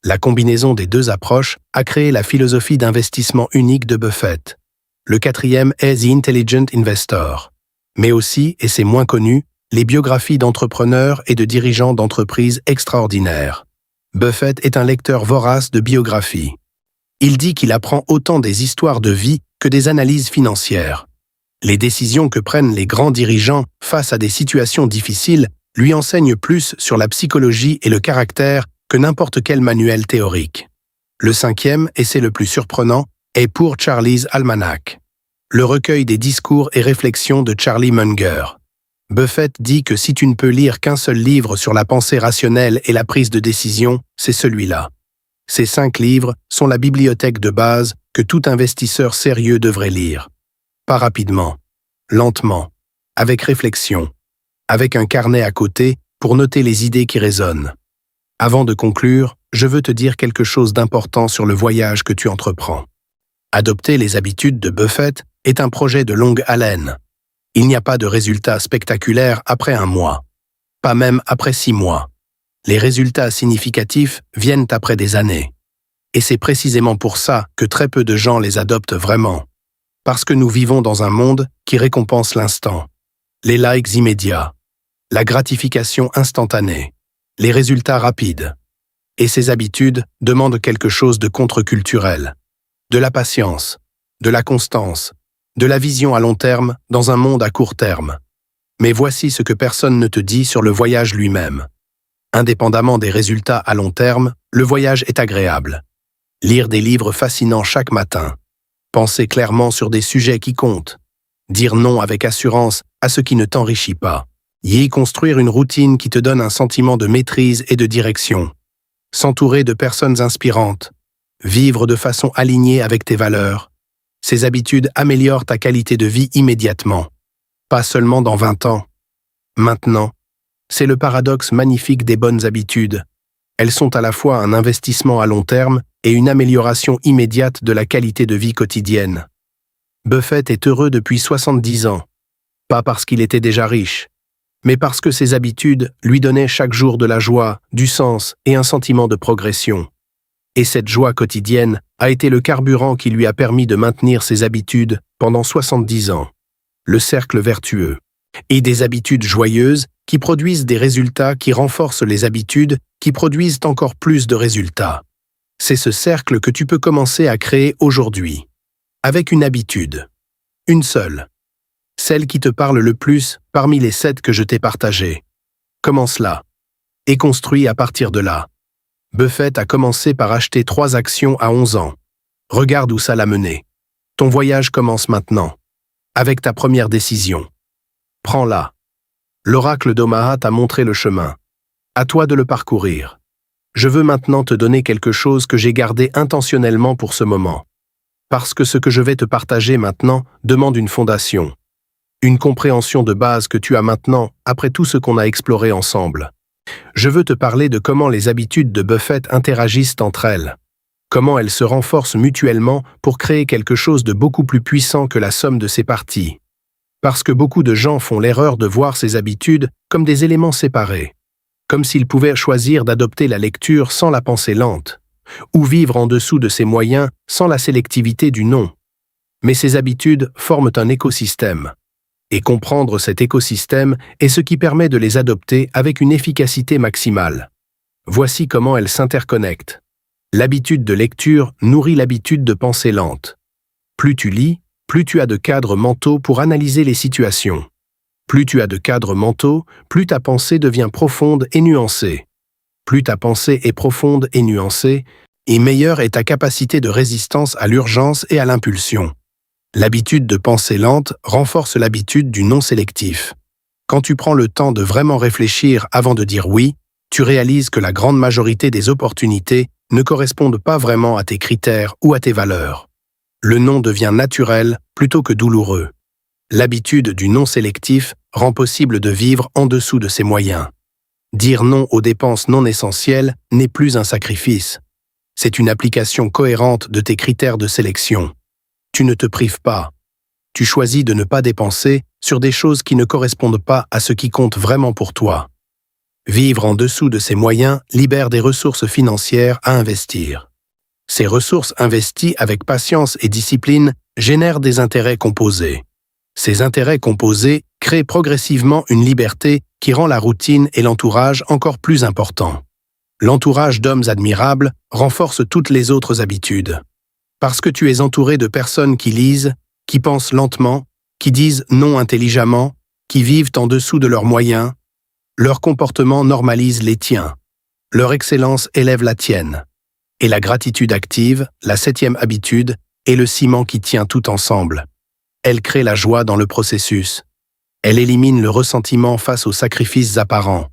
La combinaison des deux approches a créé la philosophie d'investissement unique de Buffett. Le quatrième est The Intelligent Investor. Mais aussi, et c'est moins connu, les biographies d'entrepreneurs et de dirigeants d'entreprises extraordinaires. Buffett est un lecteur vorace de biographies. Il dit qu'il apprend autant des histoires de vie que des analyses financières. Les décisions que prennent les grands dirigeants face à des situations difficiles lui enseignent plus sur la psychologie et le caractère que n'importe quel manuel théorique. Le cinquième, et c'est le plus surprenant, est Poor Charlie's Almanac, le recueil des discours et réflexions de Charlie Munger. Buffett dit que si tu ne peux lire qu'un seul livre sur la pensée rationnelle et la prise de décision, c'est celui-là. Ces 5 livres sont la bibliothèque de base que tout investisseur sérieux devrait lire. Pas rapidement, lentement, avec réflexion, avec un carnet à côté pour noter les idées qui résonnent. Avant de conclure, je veux te dire quelque chose d'important sur le voyage que tu entreprends. Adopter les habitudes de Buffett est un projet de longue haleine. Il n'y a pas de résultats spectaculaires après 1 mois. Pas même après 6 mois. Les résultats significatifs viennent après des années. Et c'est précisément pour ça que très peu de gens les adoptent vraiment. Parce que nous vivons dans un monde qui récompense l'instant. Les likes immédiats. La gratification instantanée. Les résultats rapides. Et ces habitudes demandent quelque chose de contre-culturel. De la patience. De la constance. De la vision à long terme dans un monde à court terme. Mais voici ce que personne ne te dit sur le voyage lui-même. Indépendamment des résultats à long terme, le voyage est agréable. Lire des livres fascinants chaque matin. Penser clairement sur des sujets qui comptent. Dire non avec assurance à ce qui ne t'enrichit pas. Y construire une routine qui te donne un sentiment de maîtrise et de direction. S'entourer de personnes inspirantes. Vivre de façon alignée avec tes valeurs. Ces habitudes améliorent ta qualité de vie immédiatement. Pas seulement dans 20 ans. Maintenant. C'est le paradoxe magnifique des bonnes habitudes. Elles sont à la fois un investissement à long terme et une amélioration immédiate de la qualité de vie quotidienne. Buffett est heureux depuis 70 ans. Pas parce qu'il était déjà riche, mais parce que ses habitudes lui donnaient chaque jour de la joie, du sens et un sentiment de progression. Et cette joie quotidienne a été le carburant qui lui a permis de maintenir ses habitudes pendant 70 ans. Le cercle vertueux. Et des habitudes joyeuses qui produisent des résultats qui renforcent les habitudes qui produisent encore plus de résultats. C'est ce cercle que tu peux commencer à créer aujourd'hui. Avec une habitude. Une seule. Celle qui te parle le plus parmi les 7 que je t'ai partagées. Commence là. Et construis à partir de là. Buffett a commencé par acheter 3 actions à 11 ans. Regarde où ça l'a mené. Ton voyage commence maintenant. Avec ta première décision. Prends-la. L'oracle d'Omaha t'a montré le chemin. À toi de le parcourir. Je veux maintenant te donner quelque chose que j'ai gardé intentionnellement pour ce moment. Parce que ce que je vais te partager maintenant demande une fondation. Une compréhension de base que tu as maintenant après tout ce qu'on a exploré ensemble. Je veux te parler de comment les habitudes de Buffett interagissent entre elles. Comment elles se renforcent mutuellement pour créer quelque chose de beaucoup plus puissant que la somme de ses parties. Parce que beaucoup de gens font l'erreur de voir ces habitudes comme des éléments séparés, comme s'ils pouvaient choisir d'adopter la lecture sans la pensée lente, ou vivre en dessous de ses moyens sans la sélectivité du non. Mais ces habitudes forment un écosystème. Et comprendre cet écosystème est ce qui permet de les adopter avec une efficacité maximale. Voici comment elles s'interconnectent. L'habitude de lecture nourrit l'habitude de pensée lente. Plus tu lis, plus tu as de cadres mentaux pour analyser les situations. Plus tu as de cadres mentaux, plus ta pensée devient profonde et nuancée. Plus ta pensée est profonde et nuancée, et meilleure est ta capacité de résistance à l'urgence et à l'impulsion. L'habitude de pensée lente renforce l'habitude du non sélectif. Quand tu prends le temps de vraiment réfléchir avant de dire oui, tu réalises que la grande majorité des opportunités ne correspondent pas vraiment à tes critères ou à tes valeurs. Le non devient naturel plutôt que douloureux. L'habitude du non sélectif rend possible de vivre en dessous de ses moyens. Dire non aux dépenses non essentielles n'est plus un sacrifice. C'est une application cohérente de tes critères de sélection. Tu ne te prives pas. Tu choisis de ne pas dépenser sur des choses qui ne correspondent pas à ce qui compte vraiment pour toi. Vivre en dessous de ses moyens libère des ressources financières à investir. Ces ressources investies avec patience et discipline génèrent des intérêts composés. Ces intérêts composés créent progressivement une liberté qui rend la routine et l'entourage encore plus importants. L'entourage d'hommes admirables renforce toutes les autres habitudes. Parce que tu es entouré de personnes qui lisent, qui pensent lentement, qui disent non intelligemment, qui vivent en dessous de leurs moyens, leur comportement normalise les tiens. Leur excellence élève la tienne. Et la gratitude active, la 7e habitude, est le ciment qui tient tout ensemble. Elle crée la joie dans le processus. Elle élimine le ressentiment face aux sacrifices apparents.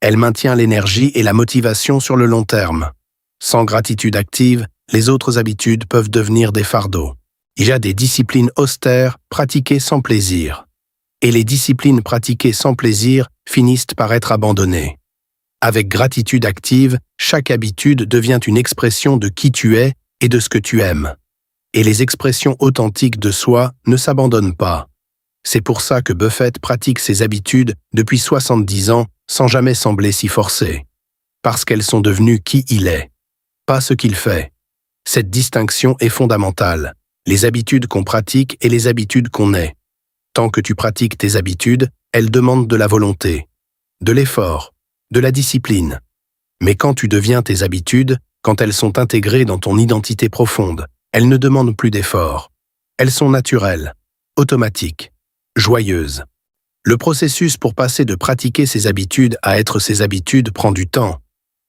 Elle maintient l'énergie et la motivation sur le long terme. Sans gratitude active, les autres habitudes peuvent devenir des fardeaux. Il y a des disciplines austères pratiquées sans plaisir. Et les disciplines pratiquées sans plaisir finissent par être abandonnées. Avec gratitude active, chaque habitude devient une expression de qui tu es et de ce que tu aimes. Et les expressions authentiques de soi ne s'abandonnent pas. C'est pour ça que Buffett pratique ses habitudes depuis 70 ans sans jamais sembler s'y forcer. Parce qu'elles sont devenues qui il est, pas ce qu'il fait. Cette distinction est fondamentale. Les habitudes qu'on pratique et les habitudes qu'on est. Tant que tu pratiques tes habitudes, elles demandent de la volonté, de l'effort, de la discipline. Mais quand tu deviens tes habitudes, quand elles sont intégrées dans ton identité profonde, elles ne demandent plus d'effort. Elles sont naturelles, automatiques, joyeuses. Le processus pour passer de pratiquer ses habitudes à être ses habitudes prend du temps,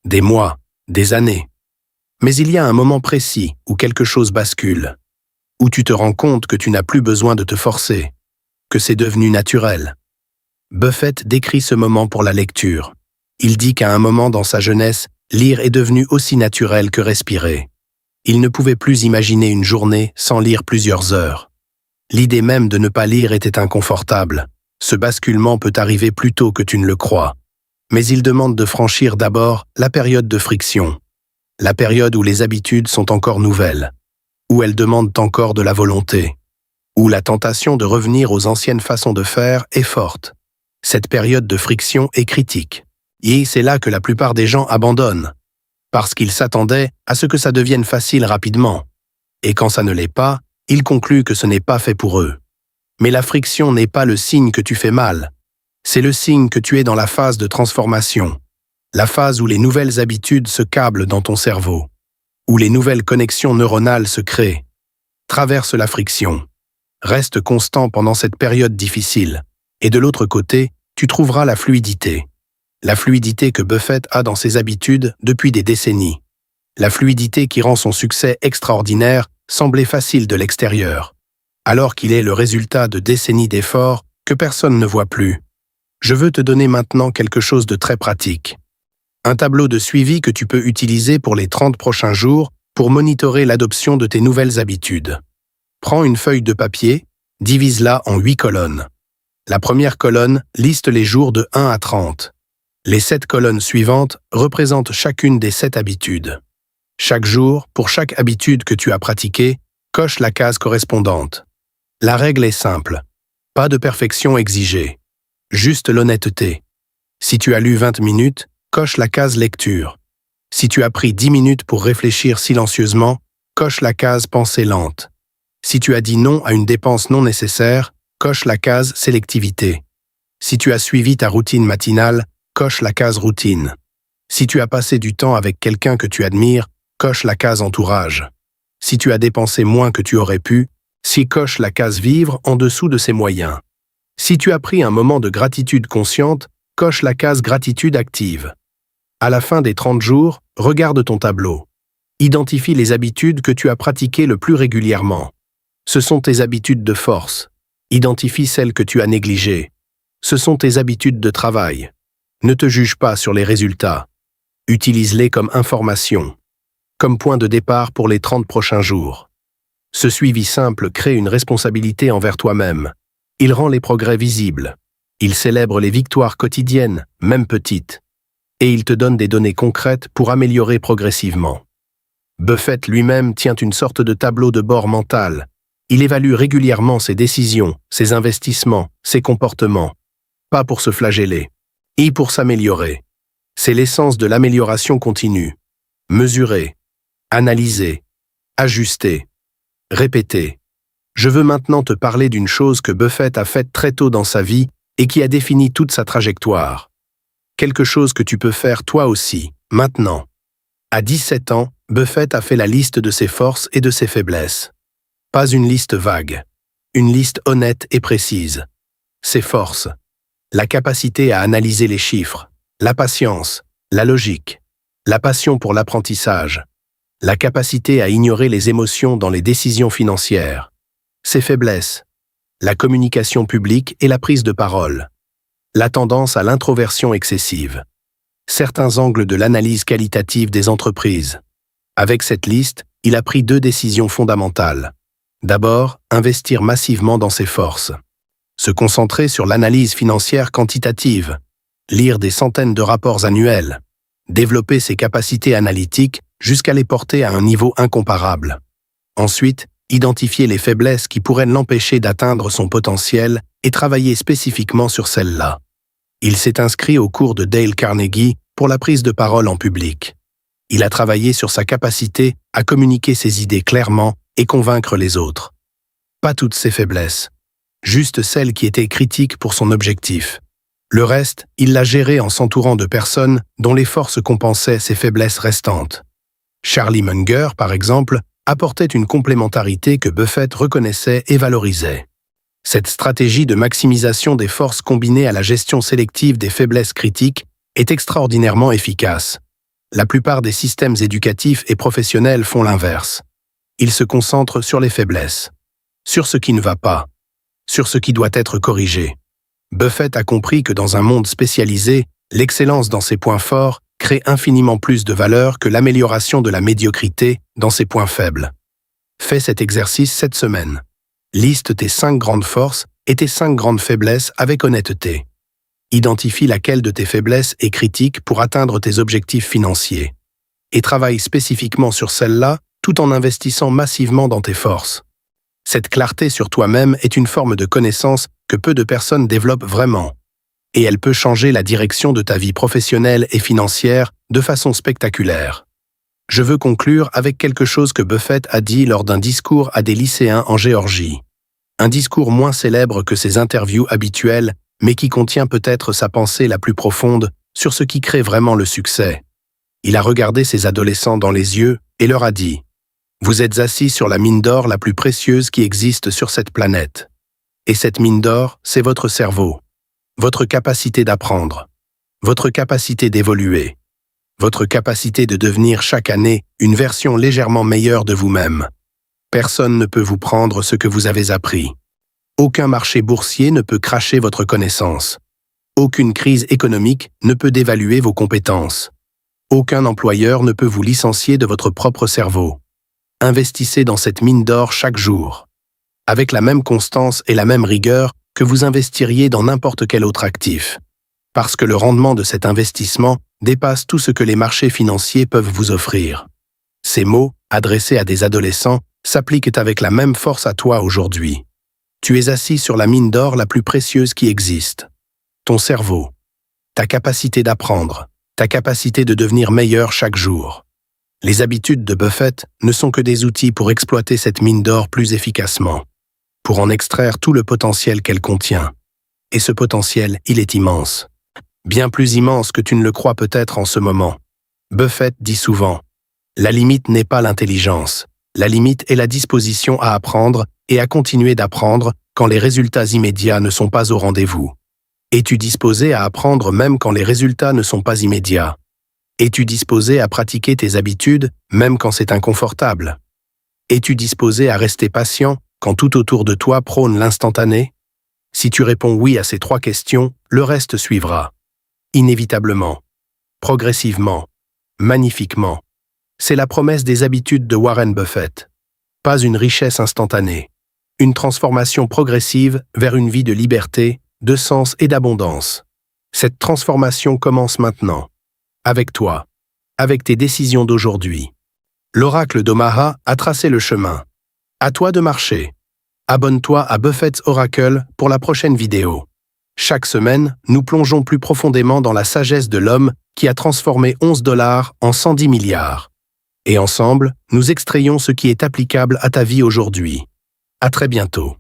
des mois, des années. Mais il y a un moment précis où quelque chose bascule, où tu te rends compte que tu n'as plus besoin de te forcer, que c'est devenu naturel. Buffett décrit ce moment pour la lecture. Il dit qu'à un moment dans sa jeunesse, lire est devenu aussi naturel que respirer. Il ne pouvait plus imaginer une journée sans lire plusieurs heures. L'idée même de ne pas lire était inconfortable. Ce basculement peut arriver plus tôt que tu ne le crois. Mais il demande de franchir d'abord la période de friction. La période où les habitudes sont encore nouvelles, où elles demandent encore de la volonté, où la tentation de revenir aux anciennes façons de faire est forte. Cette période de friction est critique. Et c'est là que la plupart des gens abandonnent, parce qu'ils s'attendaient à ce que ça devienne facile rapidement. Et quand ça ne l'est pas, ils concluent que ce n'est pas fait pour eux. Mais la friction n'est pas le signe que tu fais mal. C'est le signe que tu es dans la phase de transformation, la phase où les nouvelles habitudes se câblent dans ton cerveau, où les nouvelles connexions neuronales se créent. Traverse la friction. Reste constant pendant cette période difficile. Et de l'autre côté, tu trouveras la fluidité. La fluidité que Buffett a dans ses habitudes depuis des décennies. La fluidité qui rend son succès extraordinaire sembler facile de l'extérieur, alors qu'il est le résultat de décennies d'efforts que personne ne voit plus. Je veux te donner maintenant quelque chose de très pratique. Un tableau de suivi que tu peux utiliser pour les 30 prochains jours pour monitorer l'adoption de tes nouvelles habitudes. Prends une feuille de papier, divise-la en 8 colonnes. La première colonne liste les jours de 1 à 30. Les 7 colonnes suivantes représentent chacune des 7 habitudes. Chaque jour, pour chaque habitude que tu as pratiquée, coche la case correspondante. La règle est simple. Pas de perfection exigée. Juste l'honnêteté. Si tu as lu 20 minutes, coche la case lecture. Si tu as pris 10 minutes pour réfléchir silencieusement, coche la case pensée lente. Si tu as dit non à une dépense non nécessaire, coche la case sélectivité. Si tu as suivi ta routine matinale, coche la case routine. Si tu as passé du temps avec quelqu'un que tu admires, coche la case entourage. Si tu as dépensé moins que tu aurais pu, coche la case vivre en dessous de ses moyens. Si tu as pris un moment de gratitude consciente, coche la case gratitude active. À la fin des 30 jours, regarde ton tableau. Identifie les habitudes que tu as pratiquées le plus régulièrement. Ce sont tes habitudes de force. Identifie celles que tu as négligées. Ce sont tes habitudes de travail. Ne te juge pas sur les résultats. Utilise-les comme information, comme point de départ pour les 30 prochains jours. Ce suivi simple crée une responsabilité envers toi-même. Il rend les progrès visibles. Il célèbre les victoires quotidiennes, même petites. Et il te donne des données concrètes pour améliorer progressivement. Buffett lui-même tient une sorte de tableau de bord mental. Il évalue régulièrement ses décisions, ses investissements, ses comportements. Pas pour se flageller, et pour s'améliorer. C'est l'essence de l'amélioration continue. Mesurer, analyser, ajuster, répéter. Je veux maintenant te parler d'une chose que Buffett a faite très tôt dans sa vie et qui a défini toute sa trajectoire. Quelque chose que tu peux faire toi aussi, maintenant. À 17 ans, Buffett a fait la liste de ses forces et de ses faiblesses. Pas une liste vague. Une liste honnête et précise. Ses forces. La capacité à analyser les chiffres. La patience. La logique. La passion pour l'apprentissage. La capacité à ignorer les émotions dans les décisions financières. Ses faiblesses. La communication publique et la prise de parole. La tendance à l'introversion excessive. Certains angles de l'analyse qualitative des entreprises. Avec cette liste, il a pris 2 décisions fondamentales. D'abord, investir massivement dans ses forces. Se concentrer sur l'analyse financière quantitative. Lire des centaines de rapports annuels. Développer ses capacités analytiques jusqu'à les porter à un niveau incomparable. Ensuite, identifier les faiblesses qui pourraient l'empêcher d'atteindre son potentiel et travailler spécifiquement sur celles-là. Il s'est inscrit au cours de Dale Carnegie pour la prise de parole en public. Il a travaillé sur sa capacité à communiquer ses idées clairement et convaincre les autres. Pas toutes ses faiblesses, juste celles qui étaient critiques pour son objectif. Le reste, il l'a géré en s'entourant de personnes dont les forces compensaient ses faiblesses restantes. Charlie Munger, par exemple, apportait une complémentarité que Buffett reconnaissait et valorisait. Cette stratégie de maximisation des forces combinée à la gestion sélective des faiblesses critiques est extraordinairement efficace. La plupart des systèmes éducatifs et professionnels font l'inverse. Ils se concentrent sur les faiblesses, sur ce qui ne va pas, sur ce qui doit être corrigé. Buffett a compris que dans un monde spécialisé, l'excellence dans ses points forts crée infiniment plus de valeur que l'amélioration de la médiocrité dans ses points faibles. Fais cet exercice cette semaine. Liste tes 5 grandes forces et tes 5 grandes faiblesses avec honnêteté. Identifie laquelle de tes faiblesses est critique pour atteindre tes objectifs financiers. Et travaille spécifiquement sur celle-là tout en investissant massivement dans tes forces. Cette clarté sur toi-même est une forme de connaissance que peu de personnes développent vraiment. Et elle peut changer la direction de ta vie professionnelle et financière de façon spectaculaire. Je veux conclure avec quelque chose que Buffett a dit lors d'un discours à des lycéens en Géorgie. Un discours moins célèbre que ses interviews habituelles, mais qui contient peut-être sa pensée la plus profonde sur ce qui crée vraiment le succès. Il a regardé ses adolescents dans les yeux et leur a dit « Vous êtes assis sur la mine d'or la plus précieuse qui existe sur cette planète. Et cette mine d'or, c'est votre cerveau, votre capacité d'apprendre, votre capacité d'évoluer, votre capacité de devenir chaque année une version légèrement meilleure de vous-même. Personne ne peut vous prendre ce que vous avez appris. Aucun marché boursier ne peut cracher votre connaissance. Aucune crise économique ne peut dévaluer vos compétences. Aucun employeur ne peut vous licencier de votre propre cerveau. Investissez dans cette mine d'or chaque jour, avec la même constance et la même rigueur que vous investiriez dans n'importe quel autre actif. Parce que le rendement de cet investissement dépasse tout ce que les marchés financiers peuvent vous offrir. Ces mots, adressés à des adolescents, s'appliquent avec la même force à toi aujourd'hui. Tu es assis sur la mine d'or la plus précieuse qui existe. Ton cerveau, ta capacité d'apprendre, ta capacité de devenir meilleur chaque jour. Les habitudes de Buffett ne sont que des outils pour exploiter cette mine d'or plus efficacement, pour en extraire tout le potentiel qu'elle contient. Et ce potentiel, il est immense. Bien plus immense que tu ne le crois peut-être en ce moment. Buffett dit souvent, « La limite n'est pas l'intelligence. La limite est la disposition à apprendre et à continuer d'apprendre quand les résultats immédiats ne sont pas au rendez-vous. Es-tu disposé à apprendre même quand les résultats ne sont pas immédiats? Es-tu disposé à pratiquer tes habitudes même quand c'est inconfortable? Es-tu disposé à rester patient quand tout autour de toi prône l'instantané? Si tu réponds oui à ces 3 questions, le reste suivra. Inévitablement, progressivement, magnifiquement. C'est la promesse des habitudes de Warren Buffett. Pas une richesse instantanée. Une transformation progressive vers une vie de liberté, de sens et d'abondance. Cette transformation commence maintenant. Avec toi. Avec tes décisions d'aujourd'hui. L'oracle d'Omaha a tracé le chemin. À toi de marcher. Abonne-toi à Buffett's Oracle pour la prochaine vidéo. Chaque semaine, nous plongeons plus profondément dans la sagesse de l'homme qui a transformé 11 $ en 110 milliards. Et ensemble, nous extrayons ce qui est applicable à ta vie aujourd'hui. À très bientôt.